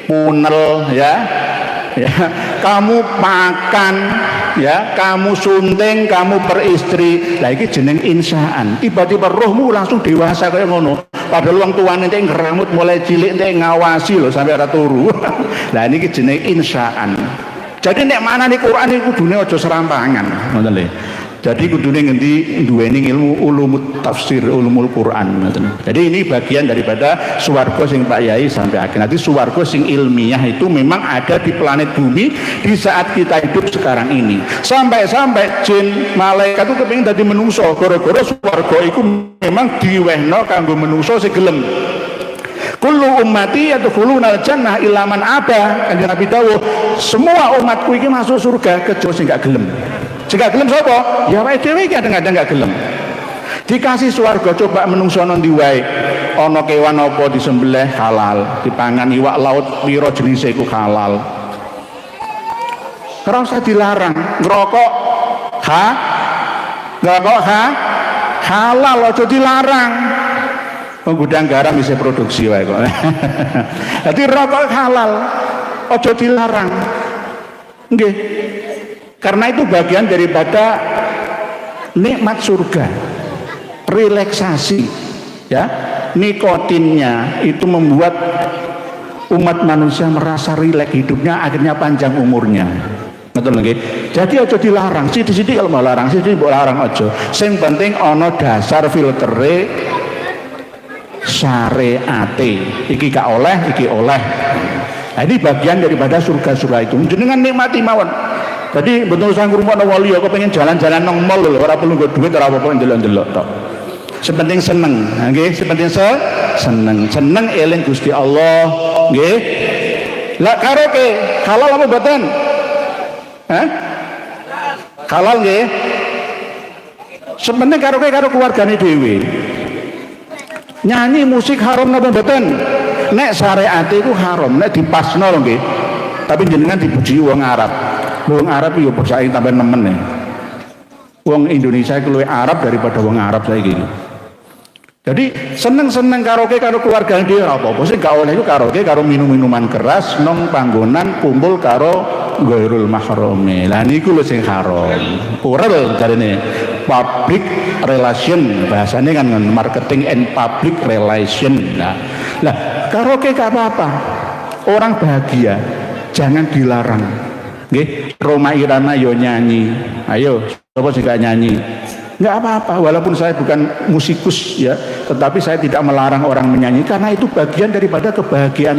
punel ya. Ya, kamu makan, ya, kamu sunting, kamu beristri. Lah iki jeneng insaan. Tiba-tiba rohmu langsung dewasa kaya ngono. Padahal wong tuane entek ngeramut mulai cilik entek ngawasi lho sampai ora turu. Lah niki jeneng insaan. Jadi nek manane Quran iku kudune aja serampangan, ngoten lho. Jadi kudune ngendi duweni ilmu ulumut tafsir, ulumul Quran ngoten. Jadi ini bagian daripada swarga sing Pak Yai sampai akhir. Nanti swarga sing ilmiah itu memang ada di planet bumi di saat kita hidup sekarang ini. Sampai-sampai jin malaikat itu kepengin dadi menungso, gara-gara swarga iku memang diwehno kanggo menungso sing gelem. Kullu ummati yadkhuluna al-jannah illa man aba. Kanjeng Nabi dawuh, semua umatku iki masuk surga kecuali sing gak gelem. Sing gak gelem sapa? Ya awake dhewe iki kadang-kadang gak gelem. Dikasih swarga coba menungso nang ndi wae. Ana kewan apa disembelih halal, dipangan iwak laut pira jenise iku halal. Ora usah dilarang. Ngerokok halal aja dilarang. Penggudang garam bisa produksi wae kok. Jadi rokok halal, ojo dilarang. Nggih. Karena itu bagian daripada nikmat surga. Relaksasi, ya. Nikotinnya itu membuat umat manusia merasa rileks hidupnya, akhirnya panjang umurnya. Betul nggih. Jadi ojo dilarang. Sithik-sithik kalau mau larang, sithik mbok larang ojo. Sing penting ana dasar filtere syariate, iki gak oleh, iki oleh. Nah, ini bagian daripada surga-surga itu. Jenengan nikmati mawon. Jadi betul sang ngrumakno wali aku pengen jalan-jalan nang mall lho, ora perlu nggo duit, ora apa-apa ndelok-ndelok tok. Sepenting seneng, nggih, sepenting seneng. Seneng eling Gusti Allah, nggih. Lah karaoke halal apa mboten? Hah? Halal nggih. Sepenting karaoke karo keluargane dhewe. Nyanyi musik haram napa mboten? Nek syariat iku haram, nek dipasno lho nggih. Tapi jenengan dipuji wong Arab. Wong Arab yo saiki tambah nemen. Wong Indonesia iku luwih Arab daripada wong Arab saiki. Jadi seneng-seneng karaoke karo keluarga dhewe apa-apa sih gak oleh iku karaoke karo minum-minuman keras nang panggonan kumpul karo ghairul mahrami. Lah niku lho sing haram. Ora lho jarene public relation, bahasane kan marketing and public relation. Lah karaoke gak apa-apa. Orang bahagia, jangan dilarang. Nggih, Roma Irama yo nyanyi. Ayo, sapa sing gak nyanyi? Enggak apa-apa, walaupun saya bukan musikus ya, tetapi saya tidak melarang orang menyanyi karena itu bagian daripada kebahagiaan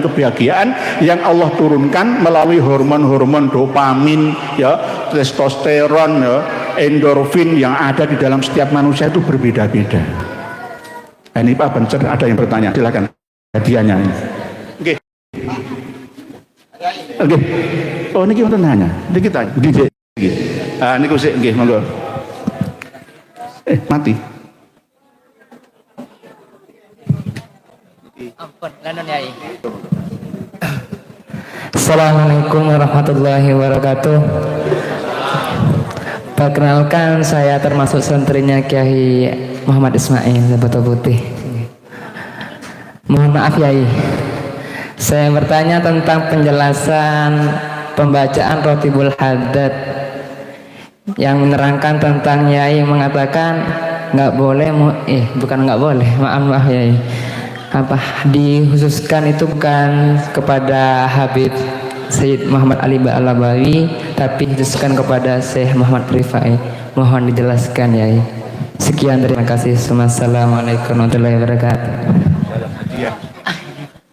yang Allah turunkan melalui hormon-hormon dopamin ya, testosteron ya, endorfin yang ada di dalam setiap manusia itu berbeda-beda. Ini Pak Bencer ada yang bertanya, silakan hadiahnya. Oke. Oke. Oh niki wonten nanya. Niki tanya. Nggih. Ah niku sik nggih monggo. Mati. Ampun, lanun yai. Assalamualaikum warahmatullahi wabarakatuh. Perkenalkan, saya termasuk santrinya Kiai Muhammad Ismail Batu Putih. Mohon maaf yai. Saya bertanya tentang penjelasan pembacaan Rotibul Haddad yang menerangkan tentang Yai mengatakan nggak boleh, bukan nggak boleh, maaf Yai, apa dikhususkan itu bukan kepada Habib Sayyid Muhammad Ali Ba'alabawi, tapi dikhususkan kepada Syekh Muhammad Rifai. Mohon dijelaskan Yai. Sekian, terima kasih. Assalamualaikum warahmatullahi wabarakatuh.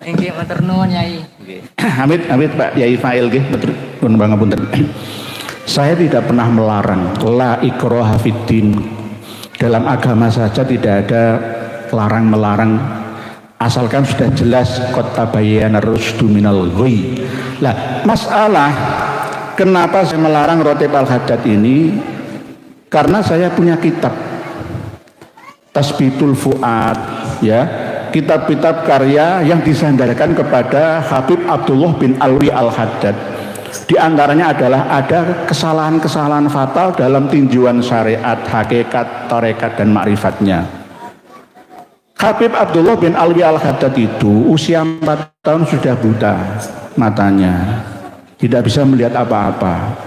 Nggih, matur nuwun Yai. Amit Pak Yai Fail nggih, nuwun pangapunten. Saya tidak pernah melarang, la ikraha fiddin. Dalam agama saja tidak ada larang melarang, asalkan sudah jelas qad tabayyana rusdu minal ghayy. Lah, masalah kenapa saya melarang Rotib Al-Haddad ini? Karena saya punya kitab Tasbitul Fuad ya, kitab-kitab karya yang disandarkan kepada Habib Abdullah bin Alwi Al-Haddad. Di antaranya adalah ada kesalahan-kesalahan fatal dalam tinjauan syariat, hakikat, tarekat dan makrifatnya. Habib Abdullah bin Alwi Al-Haddad itu usia 4 tahun sudah buta matanya, tidak bisa melihat apa-apa.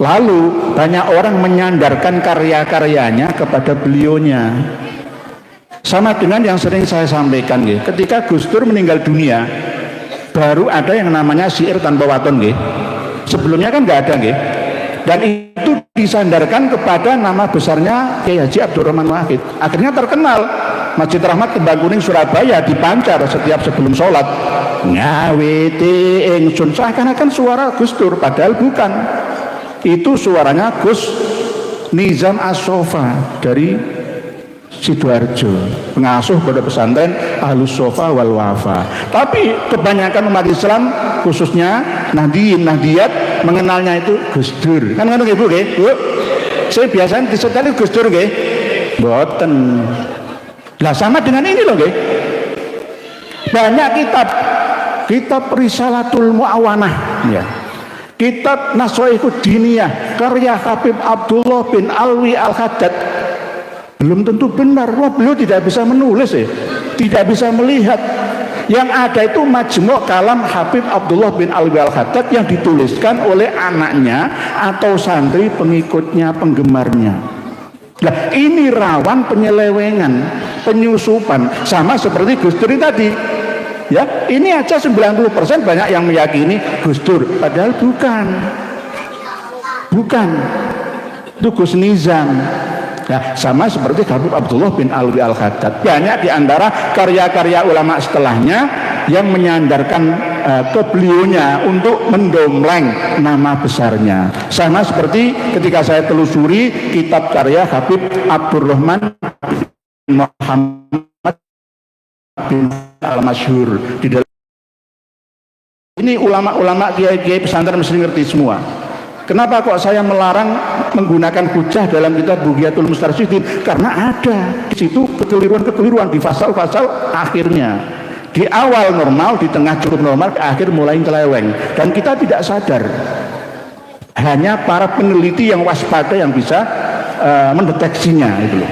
Lalu banyak orang menyandarkan karya-karyanya kepada beliaunya. Sama dengan yang sering saya sampaikan, ketika Gus Dur meninggal dunia, baru ada yang namanya syair tanpa waton. Sebelumnya kan nggak ada, dan itu disandarkan kepada nama besarnya Kiai Haji Abdurrahman Wahid. Akhirnya terkenal. Masjid Rahmat Kembang Kuning Surabaya dipancar setiap sebelum sholat. Ngawiti ingsun, seakan-akan suara Gus Dur, padahal bukan. Itu suaranya Gus Nizam As-Sofa dari Sidoarjo, pengasuh pada pesantren Ahlus Sofa wal Wafa. Tapi kebanyakan umat Islam khususnya Nahdiyat mengenalnya itu Gus Dur. Kan ngono nggih Bu nggih? Bu. Saya biasanya diseteli Gus Dur nggih. Mboten. Lah sama dengan ini loh nggih. Banyak kitab Risalatul Muawanah ya. Kitab Nasoihud Diniyah karya Habib Abdullah bin Alwi Al-Haddad belum tentu benar. Wah, beliau tidak bisa menulis tidak bisa melihat. Yang ada itu majmu' kalam Habib Abdullah bin Alwi Al-Haddad yang dituliskan oleh anaknya atau santri pengikutnya, penggemarnya. Nah, ini rawan penyelewengan, penyusupan, sama seperti Gus Dur tadi. Ya, ini aja 90% banyak yang meyakini Gus Dur, padahal bukan. Itu Gus Nizam. Nah, sama seperti Habib Abdullah bin Alwi Al-Haddad. Banyak di antara karya-karya ulama setelahnya yang menyandarkan ke beliaunya untuk mendompleng nama besarnya. Sama seperti ketika saya telusuri kitab karya Habib Abdurrahman bin Muhammad bin Al-Masyhur di dalam ini ulama-ulama kiai-kiai pesantren mesti ngerti semua. Kenapa kok saya melarang menggunakan hujah dalam kitab Bughiyatul Mustarsyidin? Karena ada di situ kekeliruan-kekeliruan di fasal-fasal akhirnya. Di awal normal, di tengah cukup normal, di akhir mulai nyeleweng. Dan kita tidak sadar. Hanya para peneliti yang waspada yang bisa mendeteksinya itu loh.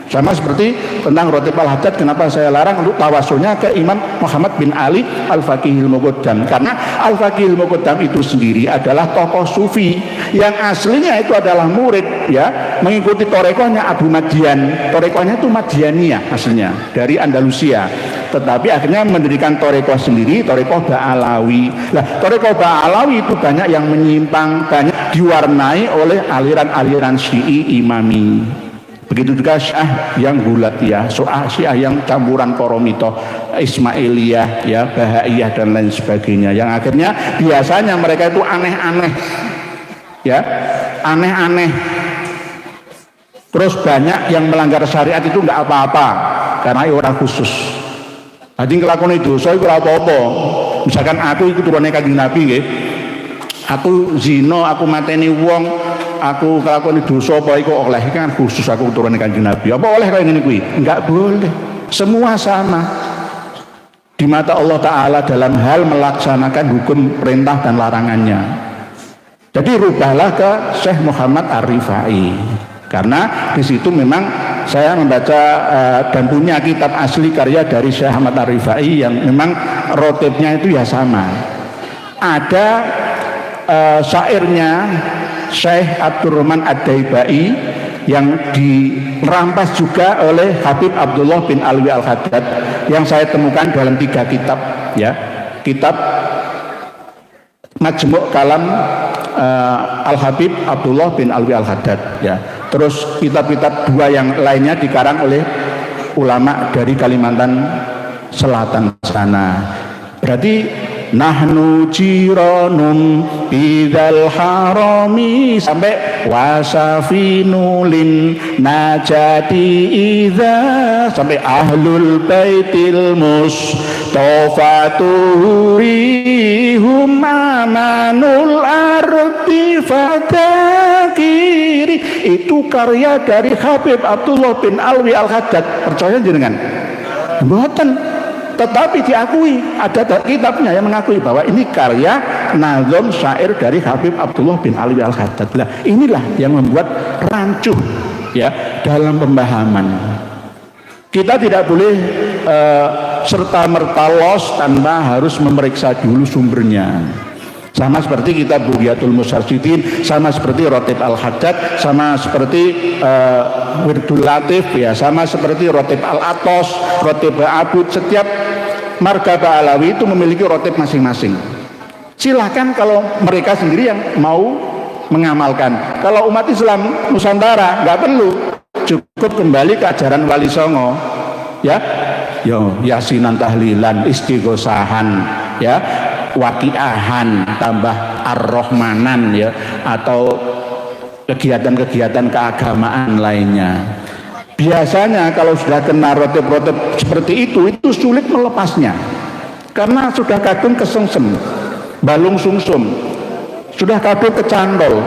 Sama seperti tentang Rotib Al-Haddad, kenapa saya larang untuk tawasulnya ke Imam Muhammad bin Ali Al-Faqihil Muqaddam, karena Al-Faqihil Muqaddam itu sendiri adalah tokoh sufi yang aslinya itu adalah murid ya, mengikuti torekohnya Abu Madian. Torekohnya itu Madianiyah aslinya dari Andalusia, tetapi akhirnya mendirikan torekoh sendiri, torekoh Ba'alawi. Nah, torekoh Ba'alawi itu banyak yang menyimpang, banyak diwarnai oleh aliran-aliran Syi'i Imami. Begitu juga Syiah yang Gulatiyah, Syiah yang campuran Koromito, Ismailiyah, ya, Bahaiyah dan lain sebagainya. Yang akhirnya biasanya mereka itu aneh-aneh, ya, aneh-aneh. Terus banyak yang melanggar syariat itu nggak apa-apa karena orang khusus. Jadi ngelakuin itu, saya kurang apa-apa. Misalkan aku ikut turunnya Kanjeng Nabi, nggih. Aku zino, aku mateni wong, aku kelakuan dosa apa iku oleh kan khusus aku turun Kanjeng Nabi. Apa oleh kaya ngene kuwi? Enggak boleh. Semua sama di mata Allah Ta'ala dalam hal melaksanakan hukum perintah dan larangannya. Jadi rubahlah ke Syekh Muhammad Ar-Rifai, karena di situ memang saya membaca dan punya kitab asli karya dari Syekh Muhammad Ar-Rifai yang memang rotibnya itu ya sama. Ada syairnya Syekh Abdurrahman Ad-Daibai yang dirampas juga oleh Habib Abdullah bin Alwi Al-Haddad yang saya temukan dalam 3 kitab, ya, kitab Majmu' Kalam Al-Habib Abdullah bin Alwi Al-Haddad, ya. Terus kitab-kitab 2 yang lainnya dikarang oleh ulama dari Kalimantan Selatan sana. Berarti nahnu jiranum bidzal harami sampai wasafinulin najati idza sampai ahlul baitil mustafa turihum amanul ardi fatakiri. Itu karya dari Habib Abdullah bin Alwi Al-Haddad. Percaya jenengan? Mboten. Tetapi diakui, ada kitabnya yang mengakui bahwa ini karya nazom syair dari Habib Abdullah bin Alwi Al-Haddad. Nah, inilah yang membuat rancuh, ya, dalam pemahaman. Kita tidak boleh serta-merta los tanpa harus memeriksa dulu sumbernya. Sama seperti kitab Bughiyatul Mustarsyidin, sama seperti Rotib Al-Haddad, sama seperti Wirdul Latif, ya, sama seperti Rotib Al-Atos, Rotib Abud. Setiap marga Ba'alawi itu memiliki rotib masing-masing. Silahkan kalau mereka sendiri yang mau mengamalkan. Kalau umat Islam Nusantara nggak perlu, cukup kembali ke ajaran Wali Songo, ya, yo yasinan tahlilan istighosahan, ya, waqiahan tambah ar-rahmanan, ya, atau kegiatan-kegiatan keagamaan lainnya. Biasanya kalau sudah kena rotib-rotib seperti itu sulit melepasnya, karena sudah kadung kesengsem, balung sungsum, sudah kadung kecantol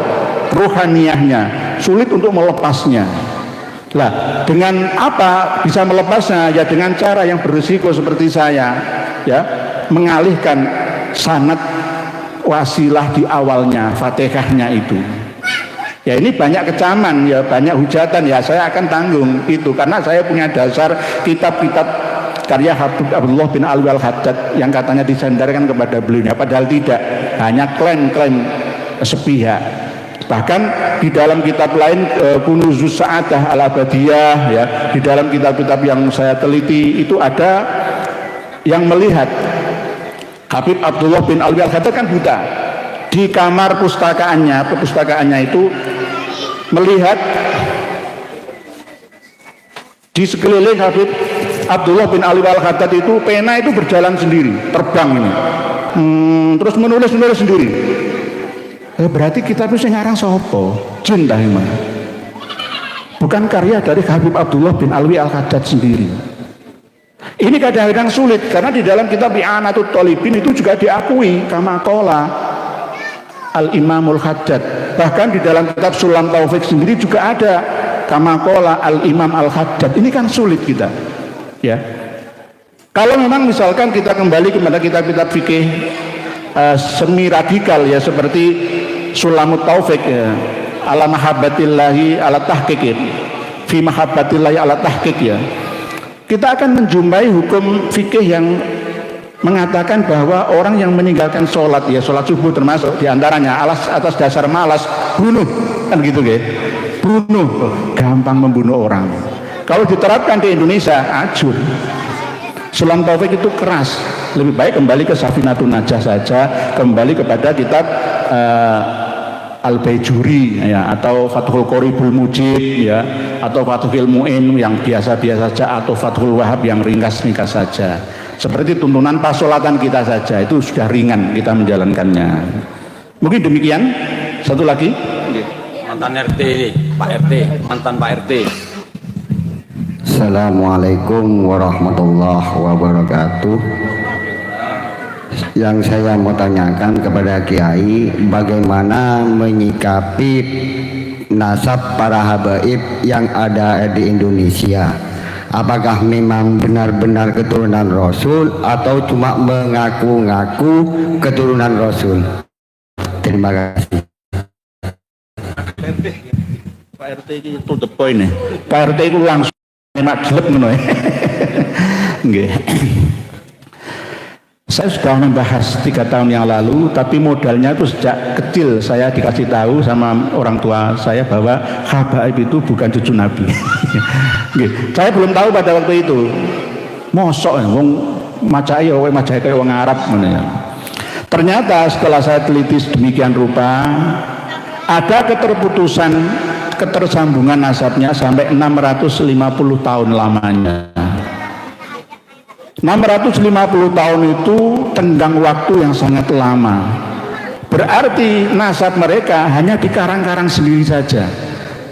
ruhaniyahnya, sulit untuk melepasnya. Lah, dengan apa bisa melepasnya? Ya dengan cara yang berisiko seperti saya, ya, mengalihkan sanad wasilah di awalnya, Fatihahnya itu. Ya ini banyak kecaman, ya banyak hujatan, ya saya akan tanggung itu karena saya punya dasar kitab-kitab karya Habib Abdullah bin Alwi Al-Haddad yang katanya disandarkan kepada beliau, padahal tidak, hanya klaim-klaim sepihak. Bahkan di dalam kitab lain Kunuzuz Sa'adah Al-Abadiyah, ya, di dalam kitab-kitab yang saya teliti itu ada yang melihat Habib Abdullah bin Alwi Al-Haddad kan buta. Di kamar perpustakaannya itu melihat di sekeliling Habib Abdullah bin Alwi Al-Haddad itu pena itu berjalan sendiri, terbang ini. terus menulis sendiri. Berarti kitab itu ngarang sopo? Jin dah emang. Bukan karya dari Habib Abdullah bin Alwi Al-Haddad sendiri. Ini kadang-kadang sulit karena di dalam kitab I'anatul Thalibin itu juga diakui kama qala Al-Imamul Haddad. Bahkan di dalam kitab Sulam Taufik sendiri juga ada kama qala Al-Imam Al-Haddad. Ini kan sulit kita. Ya. Kalau memang misalkan kita kembali kepada kitab-kitab fikih semi radikal ya seperti Sulamut Taufik ya, ala mahabbatillahi ala tahqiq fi mahabbatillahi ala tahqiq ya, kita akan menjumpai hukum fikih yang mengatakan bahwa orang yang meninggalkan sholat ya, sholat subuh termasuk diantaranya atas dasar malas, bunuh kan gitu ya, bunuh, gampang membunuh orang. Kalau diterapkan di Indonesia ajur. Sulam Taufik itu keras, lebih baik kembali ke Safinatun Najah saja, kembali kepada kitab Al-Baijuri ya, atau Fathul Qoribul Mujib ya, atau Fathul Mu'in yang biasa-biasa saja, atau Fathul Wahab yang ringkas-ringkas saja. Seperti tuntunan pasolatan kita saja, itu sudah ringan kita menjalankannya. Mungkin demikian. Satu lagi. Mantan RT, Pak RT, mantan Pak RT. Assalamualaikum warahmatullahi wabarakatuh. Yang saya mau tanyakan kepada Kiai, bagaimana menyikapi nasab para habaib yang ada di Indonesia? Apakah memang benar-benar keturunan Rasul atau cuma mengaku-ngaku keturunan Rasul? Terima kasih. Pak RT itu the point nih. Pak RT itu langsung enak jelek ngono. Nggih. Saya sudah membahas 3 tahun yang lalu, tapi modalnya itu sejak kecil saya dikasih tahu sama orang tua saya bahwa habaib itu bukan cucu Nabi. Saya belum tahu pada waktu itu. Mosok wong macai wae macai kayak wong Arab ngono ya. Ternyata setelah saya teliti sedemikian rupa, ada ketersambungan nasabnya sampai 650 tahun lamanya. 650 tahun itu tenggang waktu yang sangat lama. Berarti nasab mereka hanya dikarang-karang sendiri saja.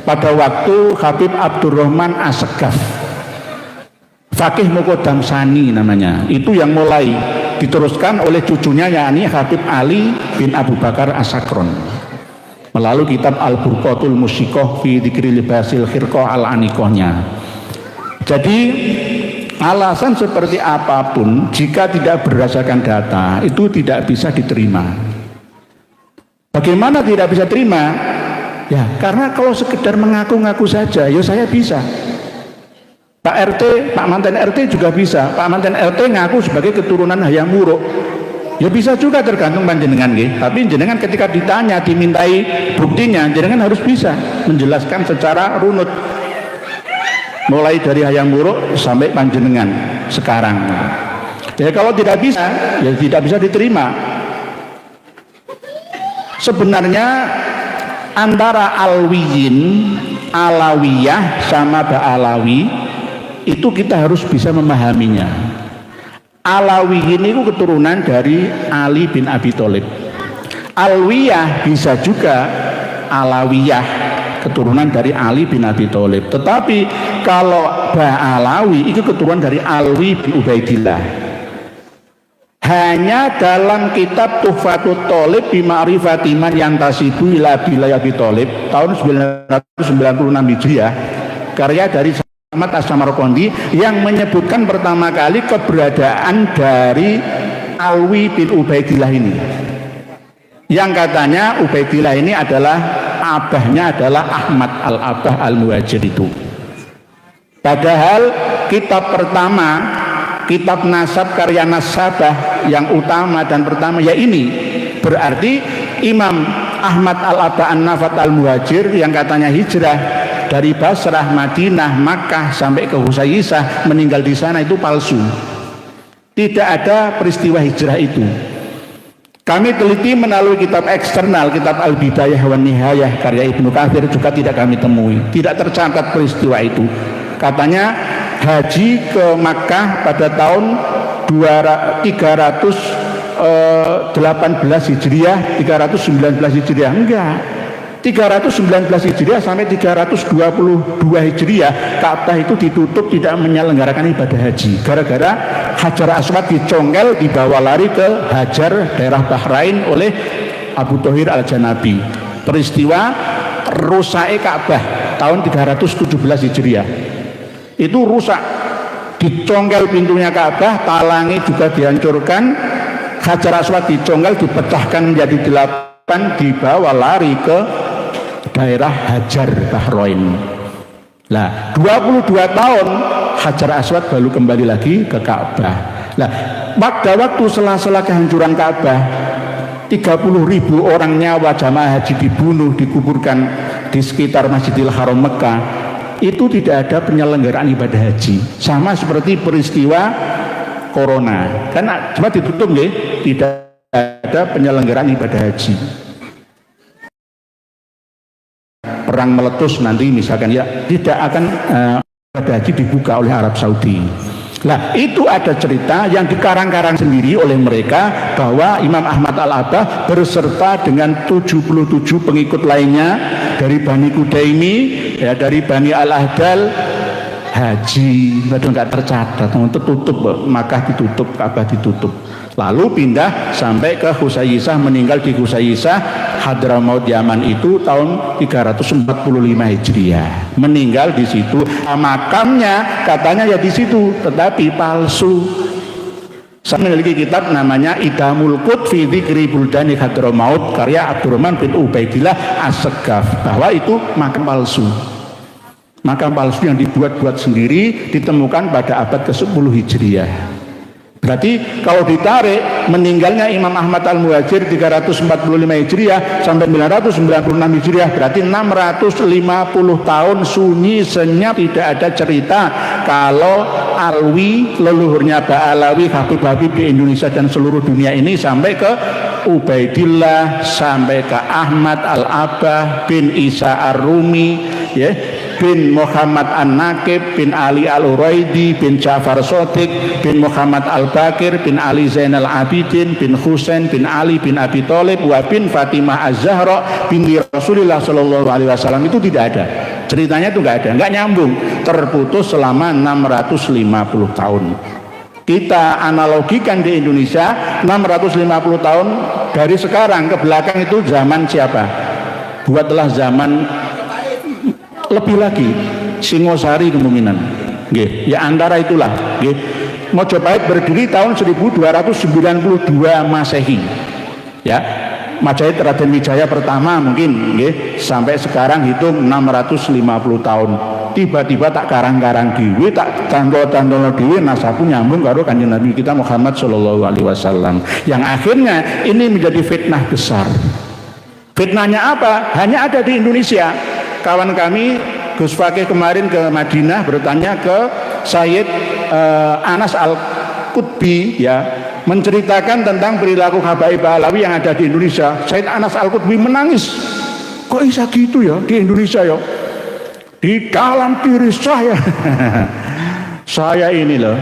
Pada waktu Habib Abdurrahman As-Segaf, Fakih Muqaddam Sani namanya, itu yang mulai diteruskan oleh cucunya yakni Habib Ali bin Abu Bakar As-Sakron melalui kitab Al-Burqatul Musiqoh fi Dzikri Libasil Khirqah Al-Anikohnya. Jadi alasan seperti apapun jika tidak berdasarkan data itu tidak bisa diterima. Bagaimana tidak bisa terima? Ya karena kalau sekedar mengaku-ngaku saja, ya saya bisa. Pak RT, Pak mantan RT juga bisa. Pak mantan RT ngaku sebagai keturunan Hayam Wuruk. Ya bisa juga tergantung panjenengan nggih. Tapi jenengan ketika ditanya, dimintai buktinya, jenengan harus bisa menjelaskan secara runut. Mulai dari Hayam Wuruk sampai panjenengan sekarang. Ya kalau tidak bisa, ya tidak bisa diterima. Sebenarnya antara Alwiyin, Alawiyah sama Ba'alawi itu kita harus bisa memahaminya. Alawiyin itu keturunan dari Ali bin Abi Thalib. Alwiyah bisa juga Alawiyah, keturunan dari Ali bin Abi Thalib. Tetapi kalau Ba'alawi itu keturunan dari Alwi bin Ubaidillah. Hanya dalam kitab Tuhfatut Thalib bi Ma'rifati man yantasibu ila Bilay Abi Thalib tahun 996 Hijriah, karya dari Ahmad As-Samarqandi yang menyebutkan pertama kali keberadaan dari Alwi bin Ubaidillah ini. Yang katanya Ubaidillah ini adalah abahnya adalah Ahmad al-Abah al-Muhajir itu. Padahal kitab pertama, kitab nasab karya nasabah yang utama dan pertama ya ini. Berarti Imam Ahmad al-Abah an-Nafat al-Muhajir yang katanya hijrah dari Basrah, Madinah, Makkah sampai ke Husayyisah, meninggal di sana itu palsu. Tidak ada peristiwa hijrah itu. Kami teliti melalui kitab eksternal, kitab Al-Bidayah wan Nihayah karya Ibnu Katsir juga tidak kami temui. Tidak tercatat peristiwa itu. Katanya haji ke Makkah pada tahun 300 18 Hijriah, 319 Hijriah, enggak. 319 Hijriah sampai 322 Hijriah Ka'bah itu ditutup, tidak menyelenggarakan ibadah haji gara-gara Hajar Aswad dicongkel, dibawa lari ke Hajar daerah Bahrain oleh Abu Thohir Al-Janabi. Peristiwa rusaknya Ka'bah tahun 317 Hijriah itu rusak, dicongkel pintunya Ka'bah, talangi juga dihancurkan, Hajar Aswad dicongkel, dipecahkan menjadi 8, dibawa lari ke daerah Hajar Bahrain. Nah, 22 tahun Hajar Aswad baru kembali lagi ke Ka'bah. Nah, pada waktu sela-sela kehancuran Ka'bah, 30.000 orang nyawa jamaah haji dibunuh, dikuburkan di sekitar Masjidil Haram Mekah. Itu tidak ada penyelenggaraan ibadah haji. Sama seperti peristiwa Corona. Karena cuma ditutup nggih, tidak ada penyelenggaraan ibadah haji. Perang meletus nanti misalkan ya tidak akan ibadah haji dibuka oleh Arab Saudi. Nah, itu ada cerita yang dikarang-karang sendiri oleh mereka bahwa Imam Ahmad Al-Abbah berserta dengan 77 pengikut lainnya dari Bani Kudaimi, ya, dari Bani Al-Ahdal haji. Waduh, nggak tercatat, tutup, Makkah ditutup, Ka'bah ditutup. Lalu pindah sampai ke Husayyisah, meninggal di Husayyisah Hadramaut Yaman itu tahun 345 Hijriah. Meninggal di situ. Makamnya katanya ya di situ, tetapi palsu. Saya memiliki kitab namanya Idamul Qut fi Dzikri Buldani Hadramaut karya Abdurrahman bin Ubaidillah As-Segaf, bahwa itu makam palsu. Makam palsu yang dibuat-buat sendiri, ditemukan pada abad ke-10 Hijriah. Berarti kalau ditarik meninggalnya Imam Ahmad Al-Muhajir 345 Hijriah sampai 996 Hijriah, berarti 650 tahun sunyi senyap, tidak ada cerita kalau Alwi, leluhurnya Ba'alawi, Habib-Habib di Indonesia dan seluruh dunia ini sampai ke Ubaidillah, sampai ke Ahmad Al-Abbah bin Isa Ar-Rumi, ya, bin Muhammad An-Naqib, bin Ali Al-Uraidi, bin Ja'far Shadiq, bin Muhammad Al-Bakir, bin Ali Zainal Abidin, bin Husain, bin Ali, bin Abi Thalib, wa bin Fatimah Az-Zahra, binti Rasulullah Sallallahu Alaihi Wasallam. Itu tidak ada. Ceritanya itu nggak ada, nggak nyambung, terputus selama 650 tahun. Kita analogikan di Indonesia 650 tahun dari sekarang ke belakang itu zaman siapa? Buatlah zaman lebih lagi, Singosari kemungkinan, nggih, ya antara itulah, nggih. Mojopahit berdiri tahun 1292 Masehi, ya. Majapahit Raden Wijaya pertama mungkin, nggih, sampai sekarang hitung 650 tahun. Tiba-tiba tak karang-karang diwi, tak tandol-tandol diwi, nasabu nyambung karo Kanjeng Nabi kita Muhammad Shallallahu Alaihi Wasallam. Yang akhirnya ini menjadi fitnah besar. Fitnahnya apa? Hanya ada di Indonesia. Kawan kami Gus Fakih kemarin ke Madinah bertanya ke Sayyid Anas Al-Qutbi, ya, menceritakan tentang perilaku habaib Alawi yang ada di Indonesia. Sayyid Anas Al-Qutbi menangis. Kok bisa gitu ya di Indonesia ya? Di dalam diri saya saya ini loh,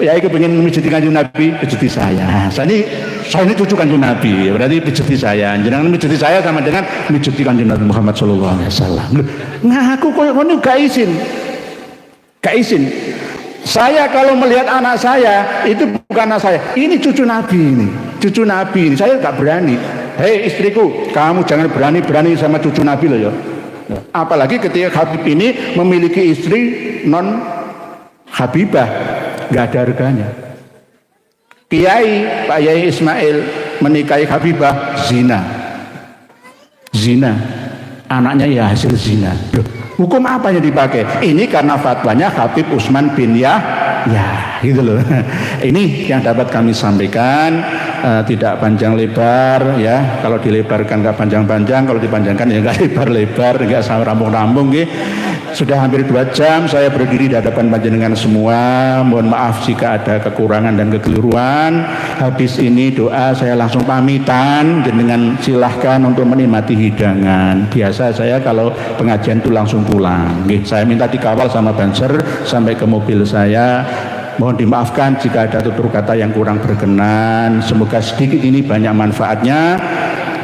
ya, itu pengen menjadi Kanjeng Nabi, menjadi saya. Saya ini cucu Kanjeng Nabi, berarti menjadi saya. Jangan menjadi saya sama dengan menjadi Kanjeng Nabi Muhammad Sallallahu Alaihi Wasallam. Nah, aku koyo ngono gak izin. Saya kalau melihat anak saya itu bukan anak saya, ini cucu Nabi ini, cucu Nabi ini. Saya gak berani. Hei istriku, kamu jangan berani sama cucu Nabi loh ya. Apalagi ketika Habib ini memiliki istri non Habibah, gak ada harganya. Kiai Pak Yai Ismail menikahi Habibah, zina, anaknya ya hasil zina. Hukum apa yang dipakai? Ini karena fatwanya Habib Utsman bin Yahya, gitu loh. Ini yang dapat kami sampaikan, tidak panjang lebar, ya. Kalau dilebarkan nggak panjang-panjang, kalau dipanjangkan ya nggak lebar-lebar, nggak sama rambung-rambung, gitu. Sudah hampir 2 jam saya berdiri di hadapan panjenengan semua. Mohon maaf jika ada kekurangan dan kekeliruan. Habis ini doa saya langsung pamitan, dengan silahkan untuk menikmati hidangan. Biasa saya kalau pengajian itu langsung pulang. Saya minta dikawal sama banser sampai ke mobil saya. Mohon dimaafkan jika ada tutur kata yang kurang berkenan. Semoga sedikit ini banyak manfaatnya.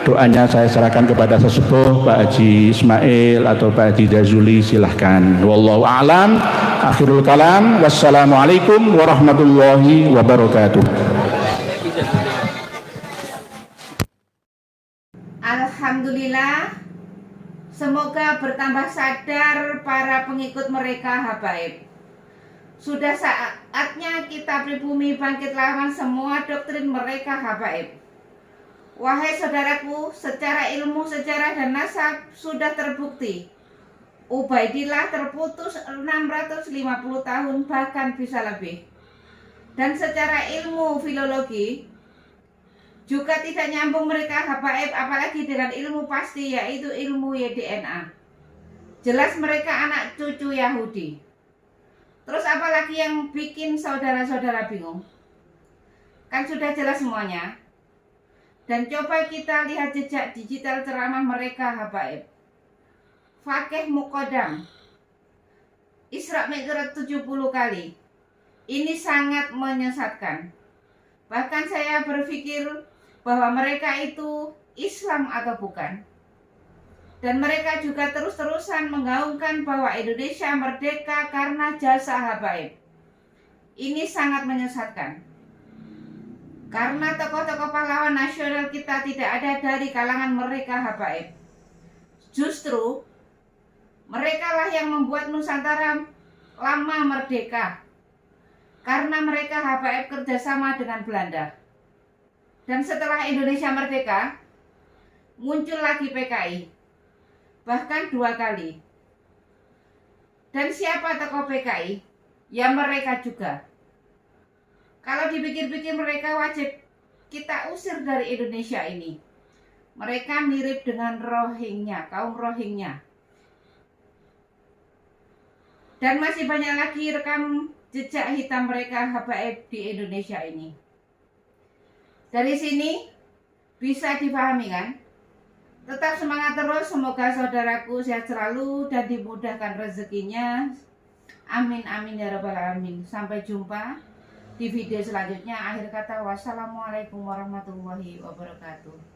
Doanya saya serahkan kepada sesepuh Pak Haji Ismail atau Pak Haji Dazuli, silahkan. Wallahu a'lam. Akhirul kalam. Wassalamualaikum warahmatullahi wabarakatuh. Alhamdulillah, semoga bertambah sadar para pengikut mereka habaib. Sudah saatnya kita pribumi bangkit lawan semua doktrin mereka habaib. Wahai saudaraku, secara ilmu, sejarah dan nasab sudah terbukti Ubaidillah terputus 650 tahun bahkan bisa lebih. Dan secara ilmu filologi juga tidak nyambung mereka habaib, apalagi dengan ilmu pasti yaitu ilmu YDNA. Jelas mereka anak cucu Yahudi. Terus apalagi yang bikin saudara-saudara bingung? Kan sudah jelas semuanya. Dan coba kita lihat jejak digital ceramah mereka habaib. Fakih Muqaddam Isra Mi'raj 70 kali. Ini sangat menyesatkan. Bahkan saya berpikir bahwa mereka itu Islam atau bukan. Dan mereka juga terus-terusan menggaungkan bahwa Indonesia merdeka karena jasa habaib. Ini sangat menyesatkan. Karena tokoh-tokoh pahlawan nasional kita tidak ada dari kalangan mereka habaib. Justru mereka lah yang membuat Nusantara lama merdeka. Karena mereka habaib kerjasama dengan Belanda. Dan setelah Indonesia merdeka, muncul lagi PKI. Bahkan 2 kali. Dan siapa tokoh PKI? Ya mereka juga. Kalau dipikir-pikir mereka wajib kita usir dari Indonesia ini. Mereka mirip dengan Rohingya, kaum Rohingya. Dan masih banyak lagi rekam jejak hitam mereka habaib di Indonesia ini. Dari sini bisa dipahami kan? Tetap semangat terus, semoga saudaraku sehat selalu dan dimudahkan rezekinya. Amin amin ya rabbal alamin. Sampai jumpa di video selanjutnya. Akhir kata, wassalamualaikum warahmatullahi wabarakatuh.